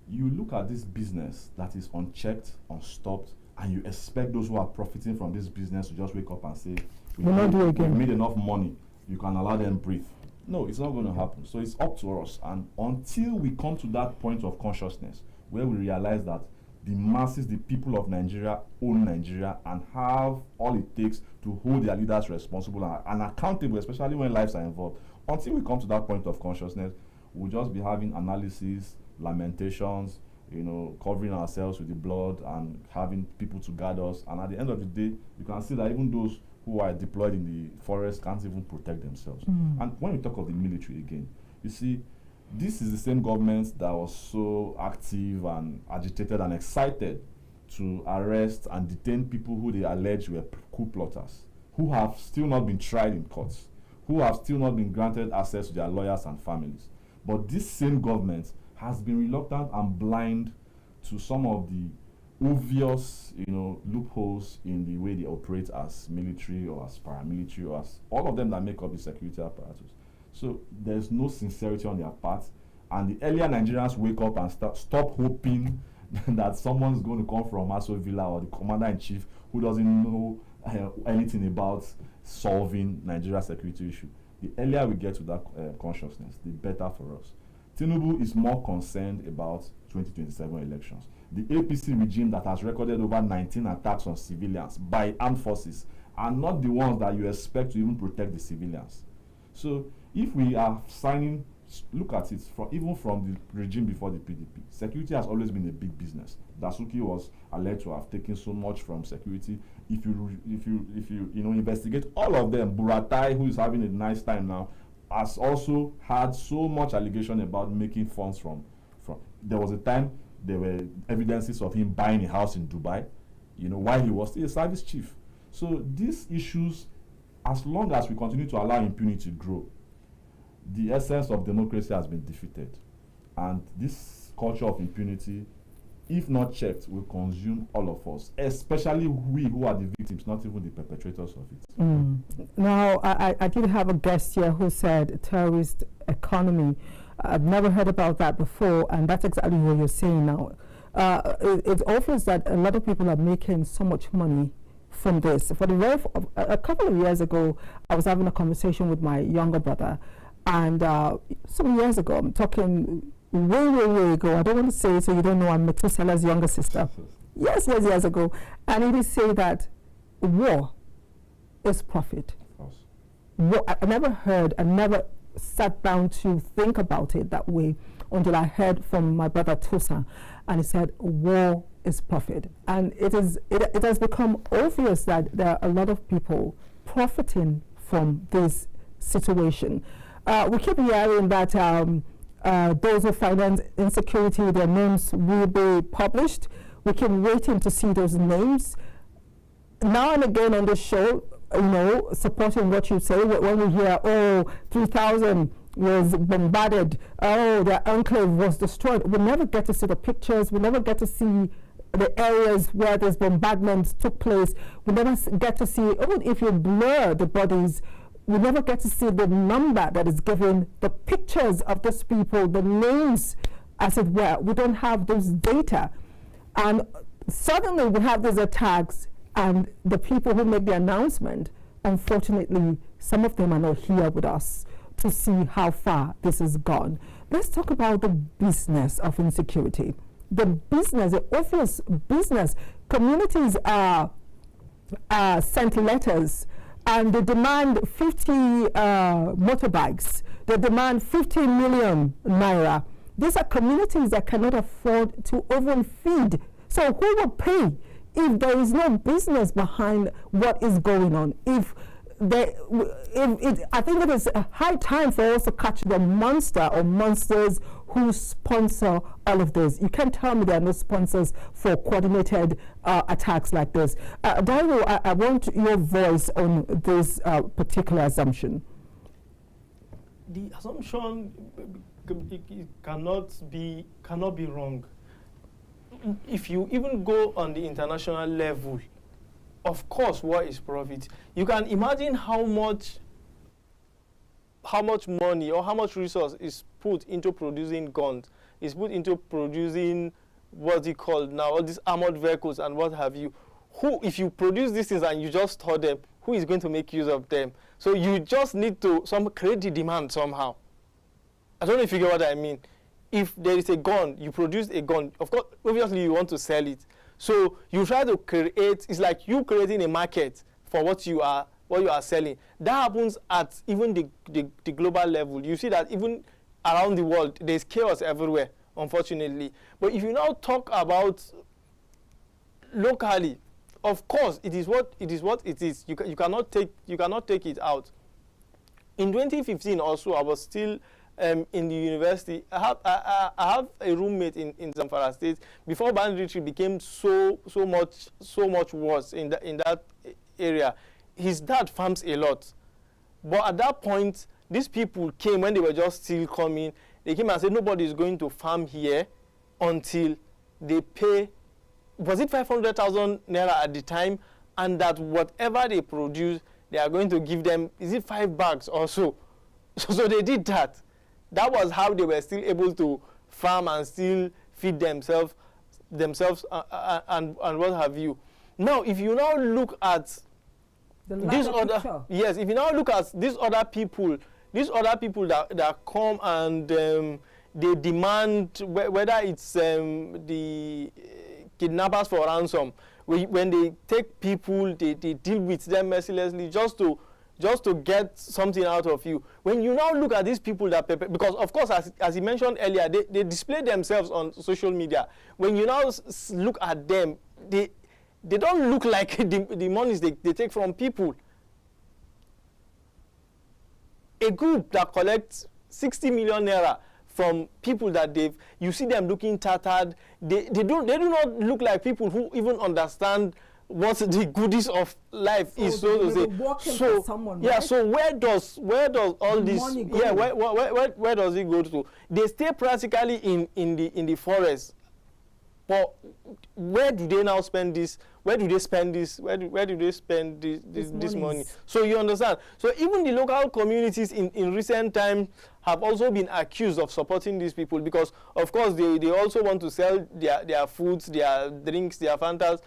you look at this business that is unchecked, unstopped, and you expect those who are profiting from this business to just wake up and say, we made enough money, you can allow them breathe. No, it's not going to happen. So it's up to us. And until we come to that point of consciousness where we realize that the masses, the people of Nigeria, own Nigeria and have all it takes to hold their leaders responsible and accountable, especially when lives are involved, until we come to that point of consciousness, we'll just be having analysis, lamentations, covering ourselves with the blood and having people to guard us. And at the end of the day, you can see that even those who are deployed in the forest can't even protect themselves. And when we talk of the military again, you see, this is the same government that was so active and agitated and excited to arrest and detain people who they allege were coup plotters, who have still not been tried in courts, who have still not been granted access to their lawyers and families. But this same government has been reluctant and blind to some of the obvious, loopholes in the way they operate as military or as paramilitary or as all of them that make up the security apparatus. So there's no sincerity on their part, and the earlier Nigerians wake up and stop hoping that someone's going to come from Aso Villa or the commander-in-chief who doesn't know anything about solving Nigeria's security issue. The earlier we get to that consciousness, the better for us. Tinubu is more concerned about 2027 elections. The APC regime that has recorded over 19 attacks on civilians by armed forces are not the ones that you expect to even protect the civilians. So if we are signing, look at it, even from the regime before the PDP, security has always been a big business. Dasuki was alleged to have taken so much from security. If you investigate all of them, Buratai, who is having a nice time now, has also had so much allegation about making funds from. There was a time there were evidences of him buying a house in Dubai, while he was still a service chief. So these issues, as long as we continue to allow impunity to grow, the essence of democracy has been defeated. And this culture of impunity, if not checked, will consume all of us, especially we who are the victims, not even the perpetrators of it. Now, I did have a guest here who said terrorist economy. I've never heard about that before, and that's exactly what you're saying now. It's obvious that a lot of people are making so much money from this. A couple of years ago, I was having a conversation with my younger brother, and some years ago, I'm talking way ago, I don't want to say so you don't know, I'm Methuselah's younger sister. Yes, years ago. And he did say that war is profit. War, I never sat down to think about it that way until I heard from my brother Tosa, and he said war is profit. And it has become obvious that there are a lot of people profiting from this situation. We keep hearing that those who finance insecurity, their names will be published. We keep waiting to see those names. Now and again on the show, supporting what you say, when we hear, 3,000 was bombarded, their enclave was destroyed, we never get to see the pictures, we never get to see the areas where this bombardment took place, we never get to see, even if you blur the bodies, we never get to see the number that is given, the pictures of these people, the names, as it were. We don't have those data. And suddenly we have these attacks, and the people who make the announcement, unfortunately, some of them are not here with us to see how far this has gone. Let's talk about the business of insecurity. The business, the obvious business. Communities are sent letters, and they demand 50 motorbikes. They demand 15 million naira. These are communities that cannot afford to even feed. So who will pay if there is no business behind what is going on? I think it is a high time for us to catch the monster or monsters who sponsor all of this. You can't tell me there are no sponsors for coordinated attacks like this. DAHIRU, I want your voice on this particular assumption. The assumption cannot be wrong. If you even go on the international level, of course, war is profit. You can imagine how much money or how much resource is put into producing guns, is put into producing what's it called now, all these armored vehicles and what have you. Who, if you produce these things and you just store them, who is going to make use of them? So you just need to create the demand somehow. I don't know if you get what I mean. If there is a gun, you produce a gun, of course, obviously you want to sell it. So you try to create, it's like you creating a market for what you are selling. That happens at even the global level. You see that even around the world, there's chaos everywhere, unfortunately. But if you now talk about locally, of course, it is what it is. You cannot take it out. In 2015 also, I was still in the university. I have a roommate in Zamfara State. Before banditry became so much worse in that area, his dad farms a lot. But at that point, these people came when they were just still coming. They came and said nobody is going to farm here until they pay, was it 500,000 naira at the time, and that whatever they produce, they are going to give them, is it 5 bags or so? So they did that. That was how they were still able to farm and still feed themselves and what have you. Now, if you now look at these other, yes, if you now look at these other people that come and they demand, whether it's the kidnappers for ransom, when they take people, they deal with them mercilessly just to get something out of you. When you now look at these people that because of course, as you mentioned earlier, they display themselves on social media. When you now look at them, they don't look like the monies they take from people. A group that collects 60 million naira from people that you see them looking tattered. They do not look like people who even understand what the goodies of life is, so to say. So someone, yeah, right? So where does all this money go? Yeah, where does it go to? They stay practically in the forest. But where do they now spend this? Where do they spend this? Where do they spend this money? So you understand? So even the local communities in recent times have also been accused of supporting these people, because of course they also want to sell their foods, their drinks, their Fantas,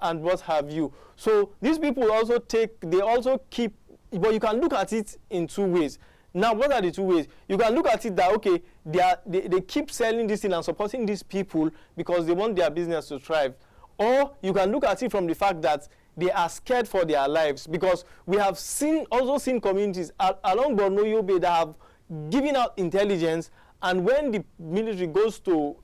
and what have you. So these people also keep, but you can look at it in two ways. Now, what are the two ways? You can look at it that, okay, they keep selling this thing and supporting these people because they want their business to thrive. Or you can look at it from the fact that they are scared for their lives, because we have also seen communities along Borno Yobe that have given out intelligence, and when the military goes to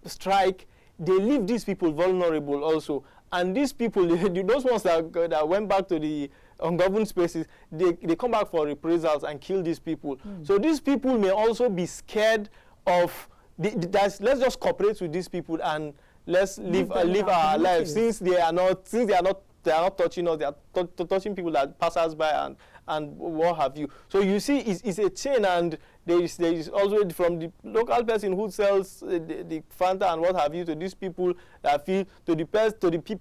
strike, they leave these people vulnerable also. And these people, those ones that went back to the ungoverned spaces, they come back for reprisals and kill these people. So these people may also be scared of, let's just cooperate with these people and let's live our lives, since they are not touching us, they are touching people that pass us by and what have you. So you see, it's a chain, and there is also from the local person who sells the Fanta and what have you to these people that feel, to the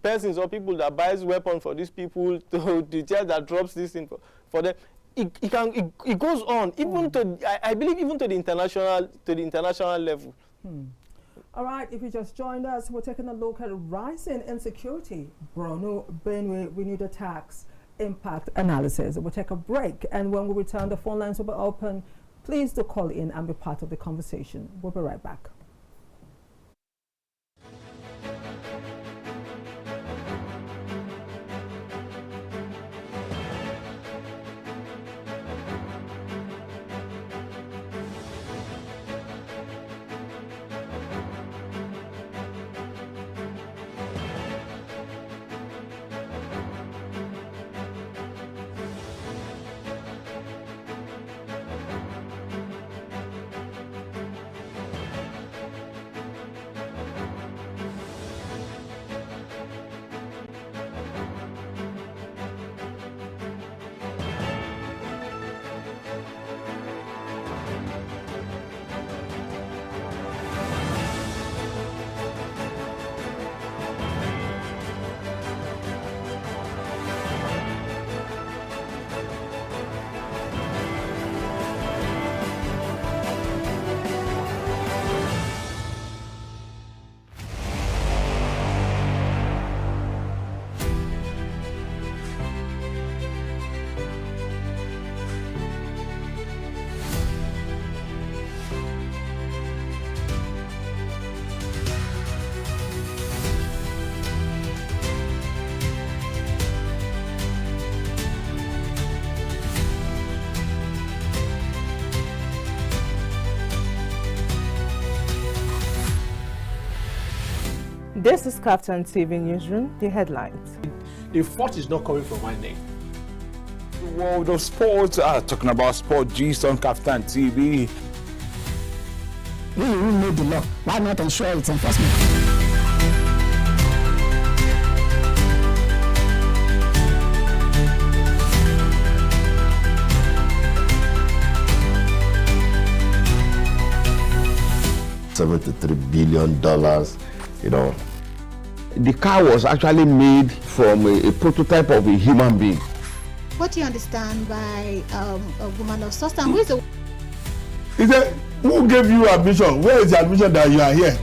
persons or people that buys weapons for these people, to the church that drops this in for them. It goes on even to, I believe, even to the international level. All right, if you just joined us, we're taking a look at rising insecurity, Borno, Benue, renewed attacks, impact analysis. We'll take a break, and when we return, the phone lines will be open. Please do call in and be part of the conversation. We'll be right back. This is KAFTAN TV Newsroom, the headlines. The fault is not coming from my neck. The world of sports, talking about sport, G's on KAFTAN TV. We made the law. Why not ensure its enforcement? $73 billion, you know. The car was actually made from a prototype of a human being. What do you understand by a woman of substance? He said, who gave you admission? Where is the admission that you are here?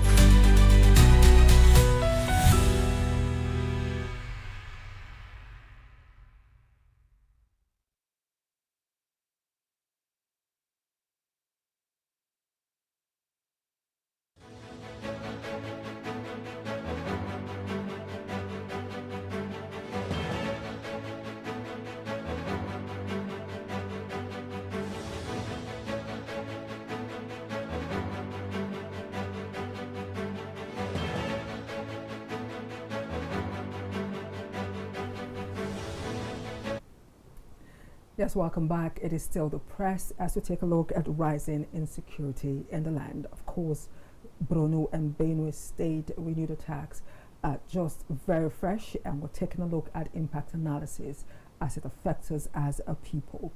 Yes, welcome back. It is still the press as we take a look at rising insecurity in the land. Of course, Borno and Benue state renewed attacks are just very fresh, and we're taking a look at impact analysis as it affects us as a people.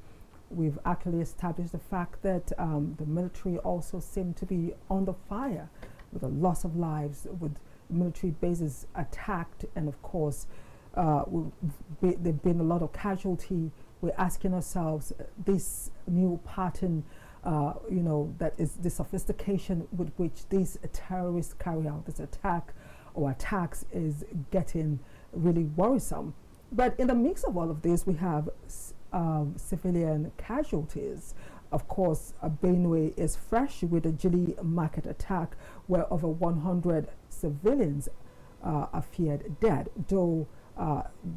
We've actually established the fact that the military also seem to be under fire with a loss of lives, with military bases attacked, and of course, there've been a lot of casualty. We're asking ourselves this new pattern, that is the sophistication with which these terrorists carry out this attack or attacks is getting really worrisome. But in the mix of all of this, we have civilian casualties. Of course, Benue is fresh with the Jili market attack, where over 100 civilians are feared dead, though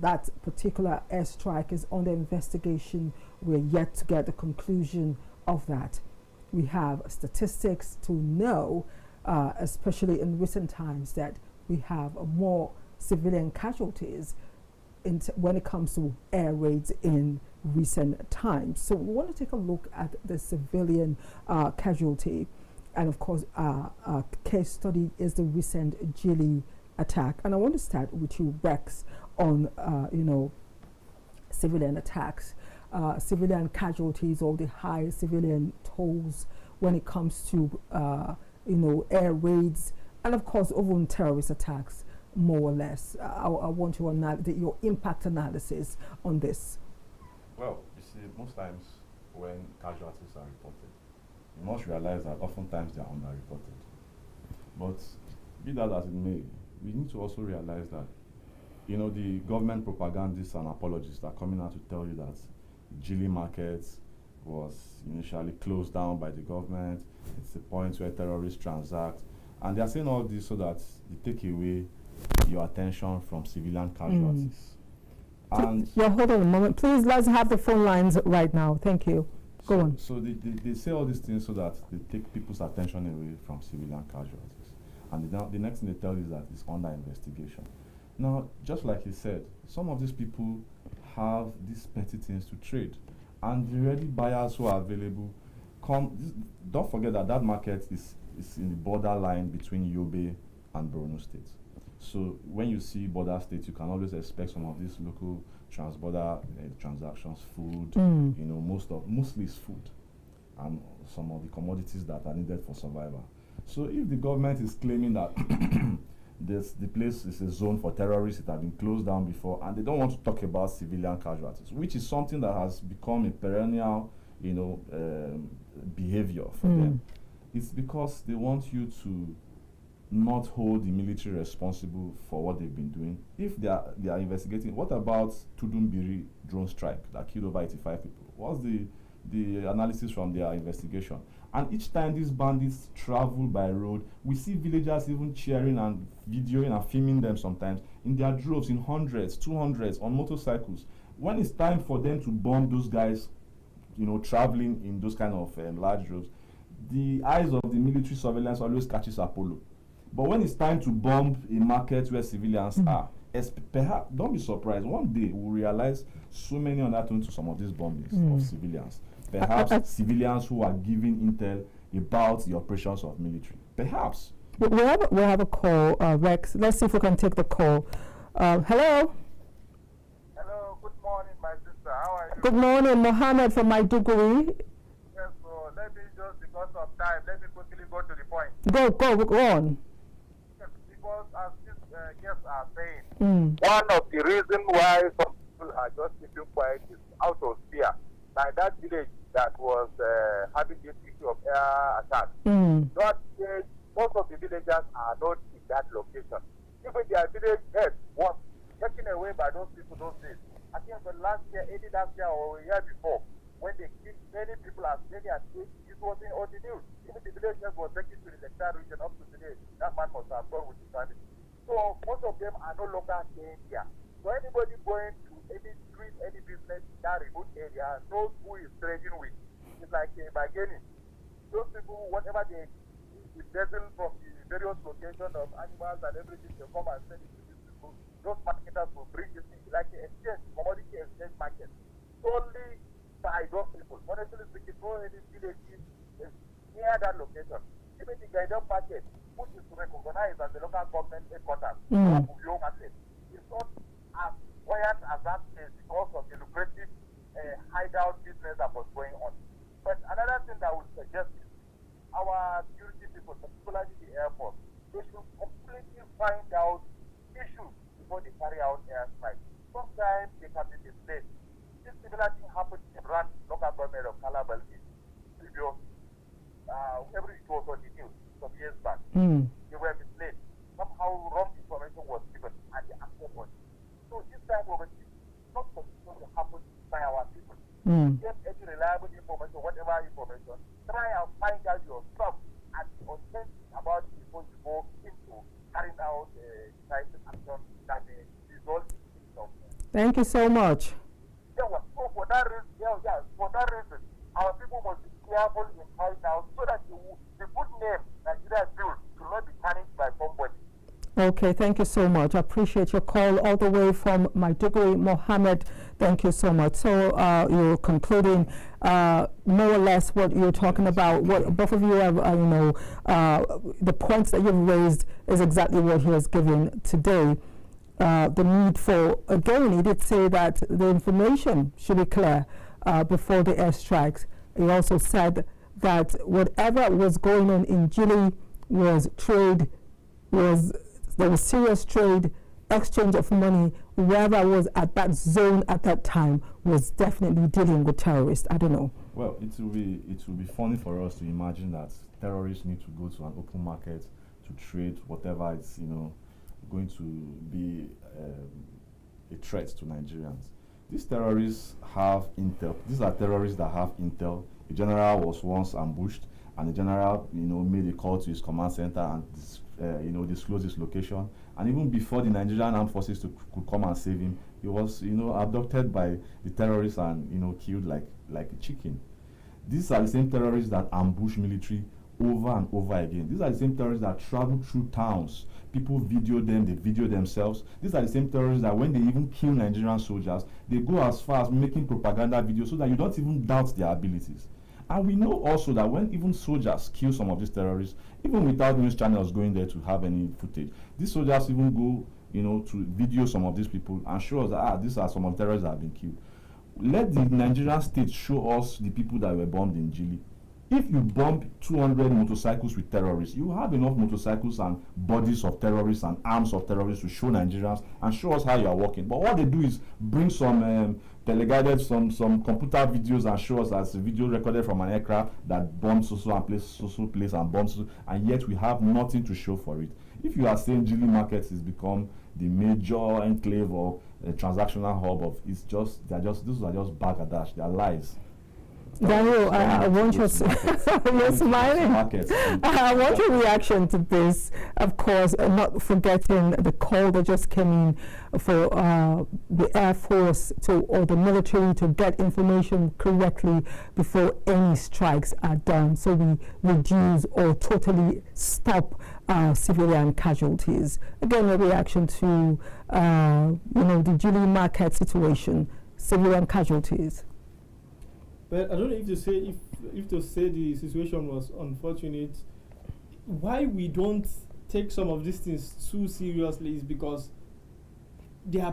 that particular airstrike is under investigation. We're yet to get the conclusion of that. We have statistics to know, especially in recent times, that we have more civilian casualties when it comes to air raids in recent times. So we want to take a look at the civilian casualty, and of course our case study is the recent Jili attack. And I want to start with you, Rex, on civilian attacks, civilian casualties, or the high civilian tolls when it comes to air raids, and of course even terrorist attacks, more or less. I want your impact analysis on this. Well, you see, most times when casualties are reported, you must realize that oftentimes they are underreported. But be that as it may, we need to also realize that, the government propagandists and apologists are coming out to tell you that Jili market was initially closed down by the government. It's a point where terrorists transact. And they are saying all this so that they take away your attention from civilian casualties. And yeah, hold on a moment. Please, let's have the phone lines right now. Thank you. Go on. So they say all these things so that they take people's attention away from civilian casualties. And the next thing they tell you is that it's under investigation. Now, just like he said, some of these people have these petty things to trade. And the ready buyers who are available don't forget that that market is in the borderline between Yobe and Borno State. So when you see border states, you can always expect some of these local transborder transactions, food, mostly is food, and some of the commodities that are needed for survival. So if the government is claiming that the place is a zone for terrorists, it had been closed down before, and they don't want to talk about civilian casualties, which is something that has become a perennial, behavior for them. It's because they want you to not hold the military responsible for what they've been doing. If they are investigating, what about Tudumbiri drone strike that killed over 85 people? What's the analysis from their investigation? And each time these bandits travel by road, we see villagers even cheering and videoing and filming them sometimes in their droves, in hundreds, 200s, on motorcycles. When it's time for them to bomb those guys, traveling in those kind of large droves, the eyes of the military surveillance always catches Apollo. But when it's time to bomb a market where civilians are, perhaps, don't be surprised, one day we'll realize so many are not into some of these bombings of civilians. Perhaps civilians who are giving intel about the operations of military. Perhaps. We have a call, Rex. Let's see if we can take the call. Hello? Hello, good morning, my sister. How are you? Good morning, Mohammed from Maiduguri. Yes, so let me just, because of time, let me quickly go to the point. Go on. Yes, because as these guests are saying, one of the reasons why some people are just keeping quiet is out of fear. Like that village that was having this issue of air attack. That village, most of the villagers are not in that location. Even their village head was taken away by those people those days. I think the last year or a year before, when they killed many people as many as 8, it was on the news. Even the villagers were taken to the entire region up to today. That man must have gone with his family. So most of them are no longer staying here. So anybody going to any street, any business in that remote area knows who is trading with. It's like bargaining. Those people, whatever they embezzle from the various locations of animals and everything, they come and sell it to these people. Those marketers will bring this thing like an exchange, commodity exchange market. Solely by those people. Honestly speaking, no any villages is near that location. Even the Gaidon market, which is recognized as the local government headquarters of Ubio market, is not as buoyant as that place because of the lucrative hideout business that was going on. But another thing that I would suggest is our security people, particularly the Air Force, they should completely find out issues before they carry out airstrikes. Sometimes they can be misled. This similar thing happened in Rand local government of Calabar in Libya. It was on the news some years back. They were misled. Somehow wrong information was given and they acted on it. So this type of thing is not supposed to happen by our people. Get any reliable information, whatever information, try and find out yourself and be authentic about it before you go into carrying out decisive action that may result in things. Thank you so much. So for that reason, our people must be careful in carrying out so that the good name Nigeria built will not be tarnished by somebody. Okay, thank you so much. I appreciate your call all the way from Maiduguri, Mohammed. Thank you so much. So you're concluding more or less what you're talking about. What both of you have, the points that you've raised is exactly what he has given today. The need for, again, he did say that the information should be clear before the airstrikes. He also said that whatever was going on in Gili was trade, there was serious trade, exchange of money. Whoever was at that zone at that time was definitely dealing with terrorists. I don't know. Well, it will be funny for us to imagine that terrorists need to go to an open market to trade whatever is going to be a threat to Nigerians. These terrorists have intel. These are terrorists that have intel. The general was once ambushed, and the general made a call to his command center and disclose his location. And even before the Nigerian armed forces could come and save him, he was abducted by the terrorists and killed like a chicken. These are the same terrorists that ambush military over and over again. These are the same terrorists that travel through towns. People video them, they video themselves. These are the same terrorists that when they even kill Nigerian soldiers, they go as far as making propaganda videos so that you don't even doubt their abilities. And we know also that when even soldiers kill some of these terrorists, even without news channels going there to have any footage, these soldiers even go, to video some of these people and show us that these are some of the terrorists that have been killed. Let the Nigerian state show us the people that were bombed in Gili. If you bomb 200 motorcycles with terrorists, you have enough motorcycles and bodies of terrorists and arms of terrorists to show Nigerians and show us how you are working. But what they do is bring some teleguided, some computer videos and show us as a video recorded from an aircraft that bombs so and place and bombs, and yet we have nothing to show for it. If you are saying Gili markets has become the major enclave or transactional hub of, these are just bagadash, they are lies. Dahiru, I want your you're smiling. I want your reaction to this. Of course, not forgetting the call that just came in for the Air Force or the military to get information correctly before any strikes are done, so we reduce or totally stop civilian casualties. Again, a reaction to the Gili market situation, civilian casualties. But I don't know if to say the situation was unfortunate. Why we don't take some of these things too seriously is because they are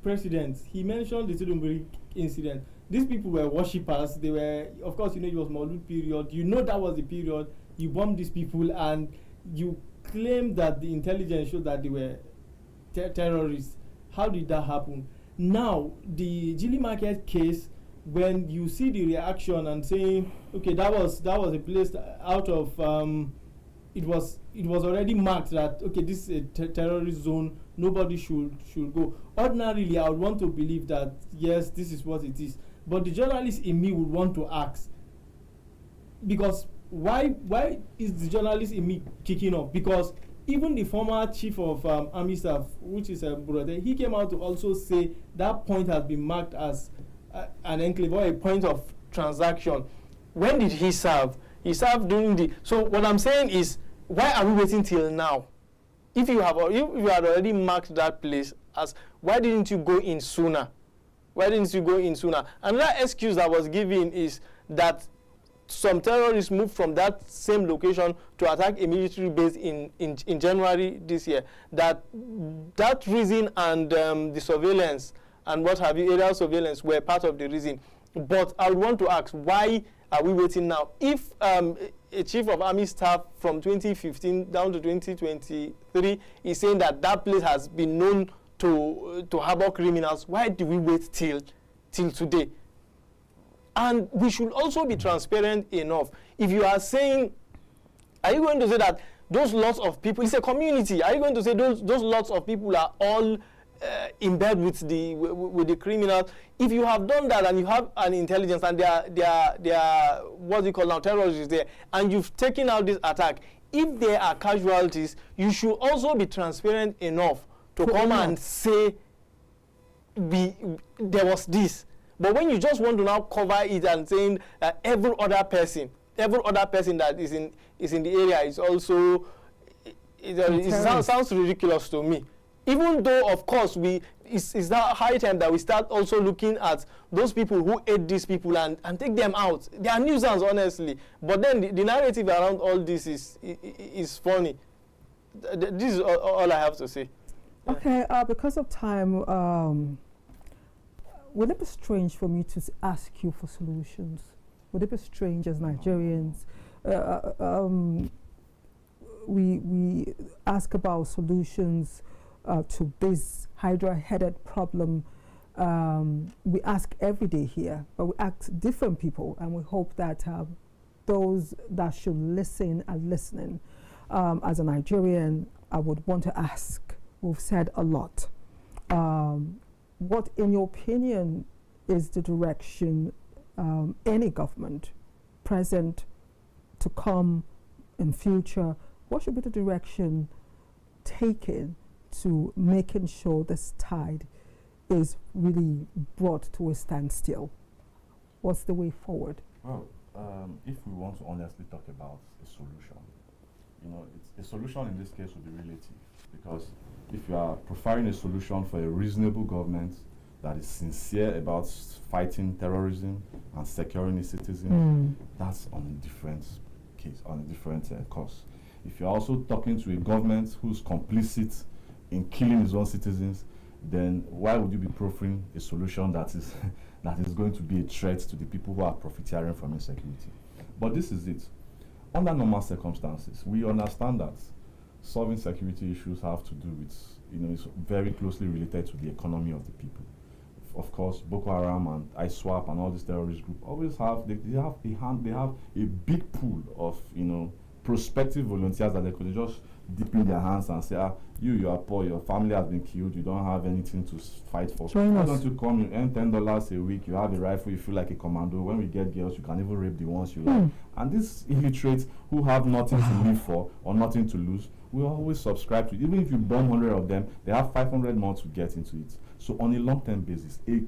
presidents. He mentioned the Tudunburi incident. These people were worshippers. They were, of course, it was Maulud period. That was the period. You bombed these people and you claim that the intelligence showed that they were terrorists. How did that happen? Now, the Gili market case, when you see the reaction and saying, okay, that was a place out of it was already marked that, okay, this is a terrorist zone, nobody should go. Ordinarily, I would want to believe that yes, this is what it is, but the journalist in me would want to ask, because why is the journalist in me kicking off? Because even the former chief of army staff, which is Burade, he came out to also say that point has been marked as an enclave or a point of transaction. When did he serve? He served during the. So what I'm saying is, why are we waiting till now? If you had already marked that place as, why didn't you go in sooner? Why didn't you go in sooner? Another excuse that was given is that some terrorists moved from that same location to attack a military base in January this year. That reason and the surveillance and what have you, aerial surveillance, were part of the reason. But I would want to ask, why are we waiting now? If a chief of army staff from 2015 down to 2023 is saying that that place has been known to harbor criminals, why do we wait till today? And we should also be transparent enough. If you are saying, are you going to say that those lots of people, it's a community, are you going to say those lots of people are all in bed with the criminals? If you have done that and you have an intelligence and they are what you call now terrorists there, and you've taken out this attack, if there are casualties, you should also be transparent enough to come and say there was this. But when you just want to now cover it and saying every other person that is in the area is also, it sounds ridiculous to me. Even though, of course, it's that high time that we start also looking at those people who ate these people and take them out. They are nuisance, honestly. But then the narrative around all this is funny. This is all I have to say. Okay, because of time, would it be strange for me to ask you for solutions? Would it be strange as Nigerians? We ask about solutions to this hydra-headed problem. We ask every day here, but we ask different people, and we hope that those that should listen are listening. As a Nigerian, I would want to ask, we've said a lot. What, in your opinion, is the direction any government, present, to come, in future, what should be the direction taken to making sure this tide is really brought to a standstill? What's the way forward? Well, if we want to honestly talk about a solution, a solution in this case would be relative, because if you are providing a solution for a reasonable government that is sincere about fighting terrorism and securing its citizens, that's on a different case, on a different course. If you're also talking to a government who's complicit in killing its own citizens, then why would you be proffering a solution that is going to be a threat to the people who are profiteering from insecurity? But this is it. Under normal circumstances, we understand that solving security issues have to do with, it's very closely related to the economy of the people. Of course, Boko Haram and ISWAP and all these terrorist groups always have, they have a big pool of, prospective volunteers that they could just dip in their hands and say, you are poor, your family has been killed, you don't have anything to fight for. Why don't you come, you earn $10 a week, you have a rifle, you feel like a commando. When we get girls, you can even rape the ones you like. And these illiterates who have nothing to live for or nothing to lose, we always subscribe to it. Even if you burn 100 of them, they have 500 more to get into it. So on a long-term basis, a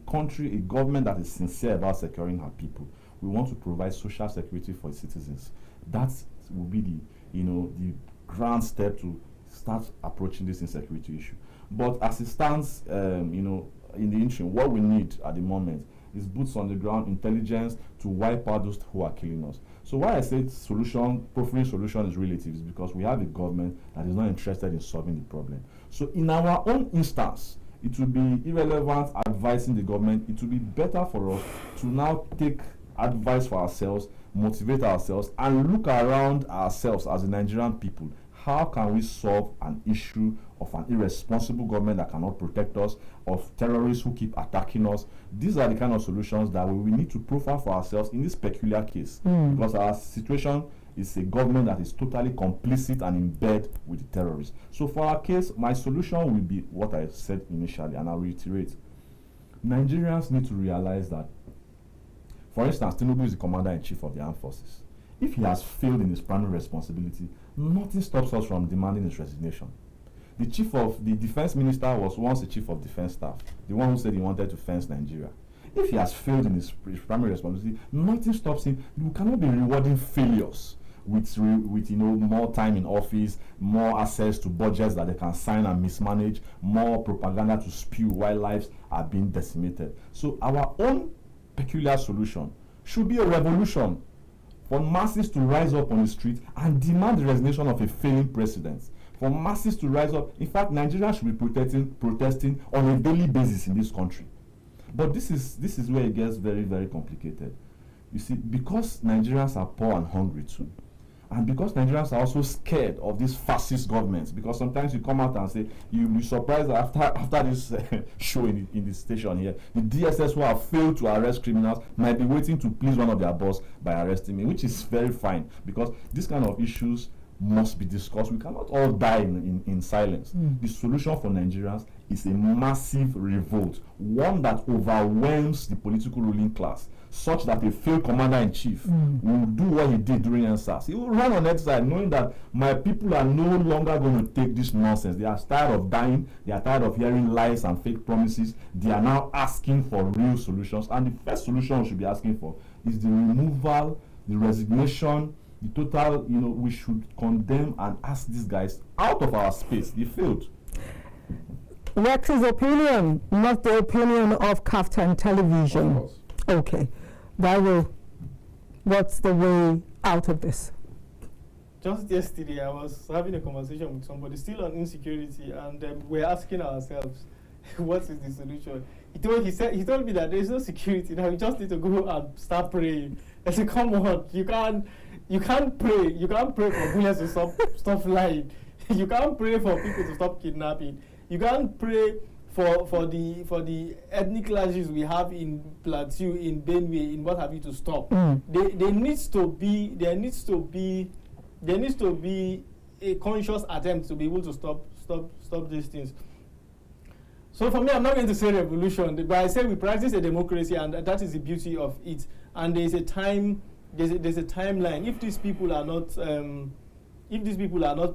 government that is sincere about securing her people, we want to provide social security for its citizens. That will be the grand step to start approaching this insecurity issue. But as it stands, in the interim, what we need at the moment is boots on the ground, intelligence to wipe out those who are killing us. So why I say profiling solution is relative is because we have a government that is not interested in solving the problem. So in our own instance, it will be irrelevant advising the government. It will be better for us to now take advice for ourselves, motivate ourselves, and look around ourselves as the Nigerian people. How can we solve an issue of an irresponsible government that cannot protect us, of terrorists who keep attacking us? These are the kind of solutions that we need to profile for ourselves in this peculiar case, because our situation is a government that is totally complicit and in bed with the terrorists. So for our case, my solution will be what I said initially, and I'll reiterate. Nigerians need to realize that, for instance, Tinubu is the commander-in-chief of the armed forces. If he has failed in his primary responsibility, nothing stops us from demanding his resignation. The defense minister was once the chief of defense staff, the one who said he wanted to fence Nigeria. If he has failed in his primary responsibility, nothing stops him. We cannot be rewarding failures. with more time in office, more access to budgets that they can sign and mismanage, more propaganda to spew while lives are being decimated. So our own peculiar solution should be a revolution for masses to rise up on the street and demand the resignation of a failing president. For masses to rise up. In fact, Nigerians should be protesting on a daily basis in this country. But this is where it gets very, very complicated. You see, because Nigerians are poor and hungry too, and because Nigerians are also scared of these fascist governments, because sometimes you come out and say, you'll be surprised after this show in the station here, the DSS who have failed to arrest criminals might be waiting to please one of their boss by arresting me, which is very fine, because this kind of issues must be discussed. We cannot all die in silence. The solution for Nigerians is a massive revolt, one that overwhelms the political ruling class, such that a failed commander-in-chief will do what he did during NSAS. He will run on that side knowing that my people are no longer going to take this nonsense. They are tired of dying. They are tired of hearing lies and fake promises. They are now asking for real solutions. And the first solution we should be asking for is the removal, the resignation, the total, we should condemn and ask these guys out of our space. They failed. Rex's opinion, not the opinion of KAFTAN television. Of course. Okay. What's the way out of this? Just yesterday, I was having a conversation with somebody still on insecurity, and we're asking ourselves, what is the solution? He told me that there is no security now. You just need to go and start praying. I said, come on, you can't pray. You can't pray for bullets to stop flying. You can't pray for people to stop kidnapping. You can't pray for the ethnic clashes we have in Plateau, in Benue, in what have you, to stop. There needs to be a conscious attempt to be able to stop these things. So for me, I'm not going to say revolution, but I say we practice a democracy, and that is the beauty of it. And there's a time, there's a timeline. If these people are not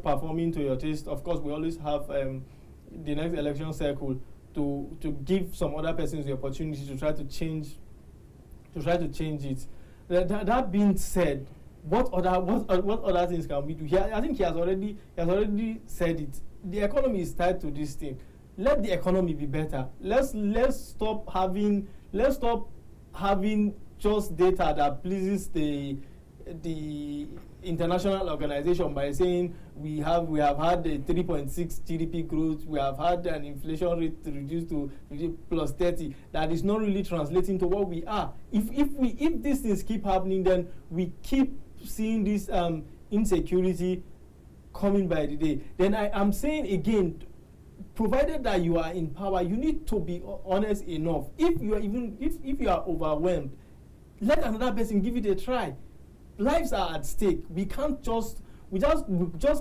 performing to your taste, of course, we always have the next election cycle to give some other persons the opportunity to try to change it. That being said, what other things can we do? I think he has already said it. The economy is tied to this thing. Let the economy be better. Let's stop having just data that pleases the international organization by saying we have had a 3.6 GDP growth, we have had an inflation rate reduced to plus 30. That is not really translating to what we are. If these things keep happening, then we keep seeing this insecurity coming by the day. Then I'm saying again, provided that you are in power, you need to be honest enough. If you are overwhelmed, let another person give it a try. Lives are at stake. We just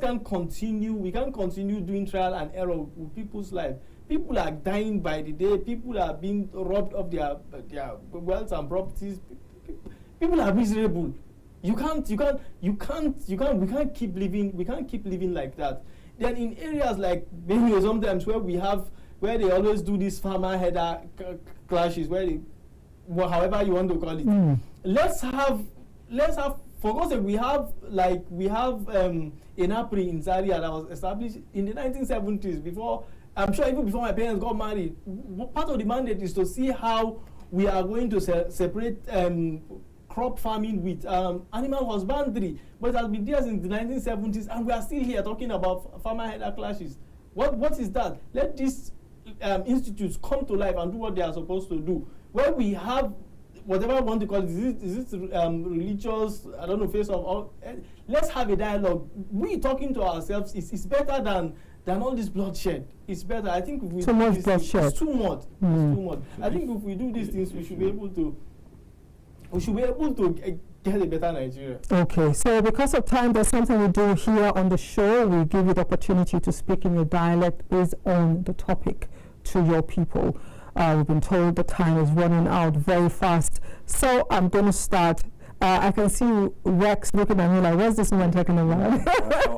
can't continue. We can't continue doing trial and error with people's lives. People are dying by the day. People are being robbed of their wealth and properties. People are miserable. We can't keep living. We can't keep living like that. Then in areas like Benue, sometimes where they always do these farmer header clashes, however you want to call it. Let's have. For God's sake, we have an APRI in Zaria that was established in the 1970s. I'm sure even before my parents got married. Part of the mandate is to see how we are going to separate crop farming with animal husbandry. But it has been there since the 1970s, and we are still here talking about farmer header clashes. What is that? Let these institutes come to life and do what they are supposed to do. Where we have whatever I want to call it, is it religious, I don't know, face of all. Let's have a dialogue. We talking to ourselves is better than all this bloodshed. It's better. I think if we too much bloodshed. It's too much. It's too much. I think if we do these things, we should be able to get a better Nigeria. Okay, so because of time, there's something we do here on the show. We give you the opportunity to speak in your dialect based on the topic to your people. We've been told the time is running out very fast. So I'm going to start. I can see Rex looking at me like, what's this man talking about?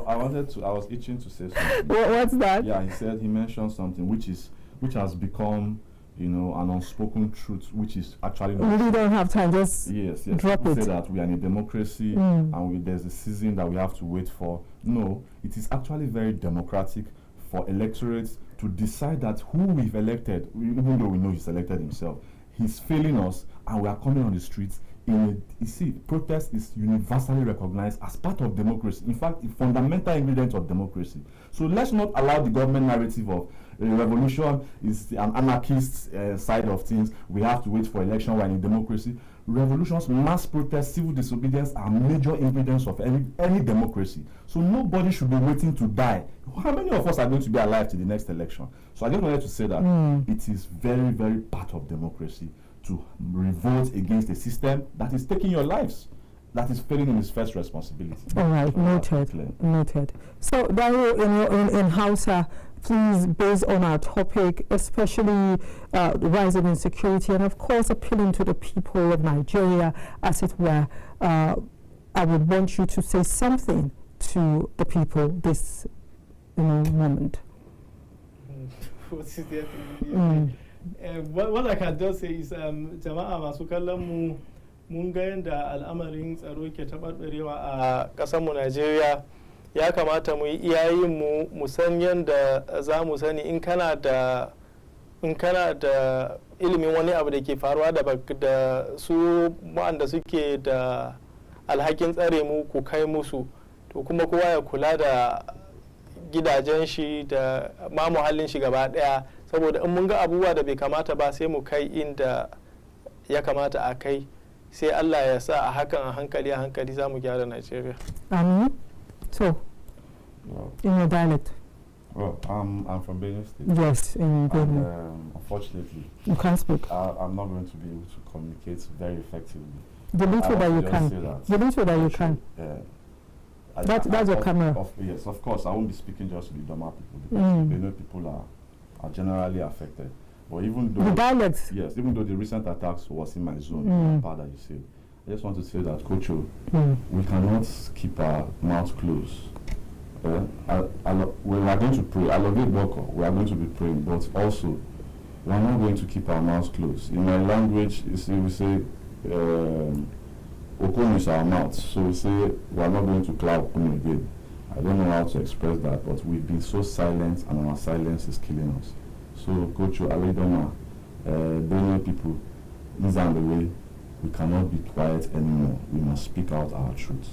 I was itching to say something. What's that? Yeah, he mentioned something which has become you know, an unspoken truth, which is actually not true. We don't have time, just drop People it. say that we are in a democracy and there's a season that we have to wait for. No, it is actually very democratic for electorates to decide that who we've elected, even though we know he's elected himself, he's failing us and we are coming on the streets. You see, protest is universally recognized as part of democracy. In fact, a fundamental ingredient of democracy. So let's not allow the government narrative of revolution is an anarchist side of things. We have to wait for election when in democracy. Revolutions, mass protests, civil disobedience are major ingredients of any democracy. So nobody should be waiting to die. How many of us are going to be alive to the next election? So I just wanted to say that it is very, very part of democracy to revolt against a system that is taking your lives, that is failing in its first responsibility. All right, so noted. So, Dahiru, in Hausa, please, based on our topic, especially the rise of insecurity, and of course appealing to the people of Nigeria, as it were, I would want you to say something to the people this moment. What is there what I can just say is jama'a masu kallon mu mun ga yadda al'amarin tsaro ke taɓarɓarewa a ƙasarmu Najeriya. Ya kamata mu yi iyayen mu san yadda za mu sani in kana da ilimin wani abu da ke faruwa da su waɗanda suke da alhakin tsare mu ku kai musu, to kuma kowa ya kula da gidajen shi da ma muhallin shi gaba ɗaya, saboda in mun ga abubuwa da bai kamata ba sai mu kai inda ya kamata a kai, sai Allah ya sa a hakan a hankali za mu gyara Najeriya. Amin. So, in your dialect. Well, I'm from Benue State. Yes, in Benue. Unfortunately, you can't speak. I'm not going to be able to communicate very effectively. The little that you can. The little that you can. That's your camera. Yes, of course. I won't be speaking just to the Doma people, because Benue people are generally affected. But even though even though the recent attacks was in my zone, part that you said, I just want to say that, Coach, we cannot keep our mouth closed. We are going to pray. I love it, Boko. We are going to be praying, but also we are not going to keep our mouths closed. In my language, you see, we say Okun is our mouth, so we say we are not going to cloud Okun again. I don't know how to express that, but we've been so silent, and our silence is killing us. So, Coach, Aledoma, Benue people, these are the way. We cannot be quiet anymore. We must speak out our truth.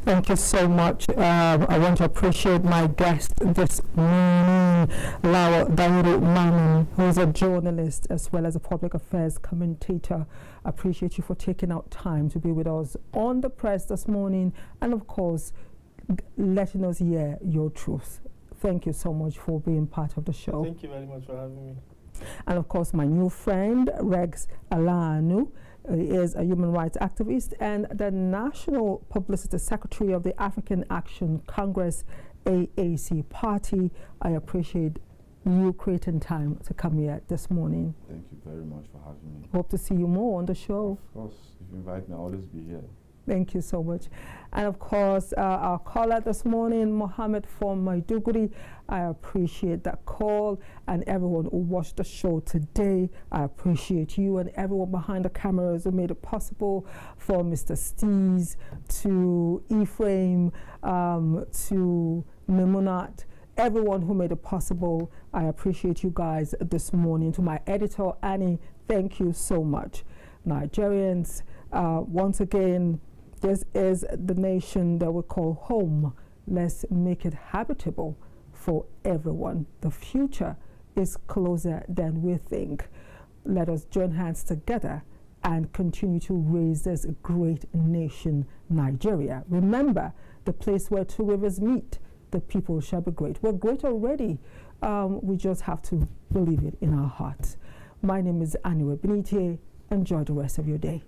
Thank you so much. I want to appreciate my guest this morning, DAHIRU MAMMAN, who is a journalist as well as a public affairs commentator. I appreciate you for taking out time to be with us on the press this morning, and of course, letting us hear your truth. Thank you so much for being part of the show. Thank you very much for having me. And of course, my new friend, Rex ELANU, is a human rights activist and the National Publicity Secretary of the African Action Congress, AAC party. I appreciate you creating time to come here this morning. Thank you very much for having me. Hope to see you more on the show. Of course, if you invite me, I'll always be here. Thank you so much. And of course, our caller this morning, Mohammed from Maiduguri. I appreciate that call, and everyone who watched the show today. I appreciate you and everyone behind the cameras who made it possible, for Mr. Steez, to Ephraim, to Memunat, everyone who made it possible. I appreciate you guys this morning. To my editor, Annie, thank you so much. Nigerians, once again, this is the nation that we call home. Let's make it habitable for everyone. The future is closer than we think. Let us join hands together and continue to raise this great nation, Nigeria. Remember, the place where two rivers meet, the people shall be great. We're great already. We just have to believe it in our hearts. My name is Anire Binitie. Enjoy the rest of your day.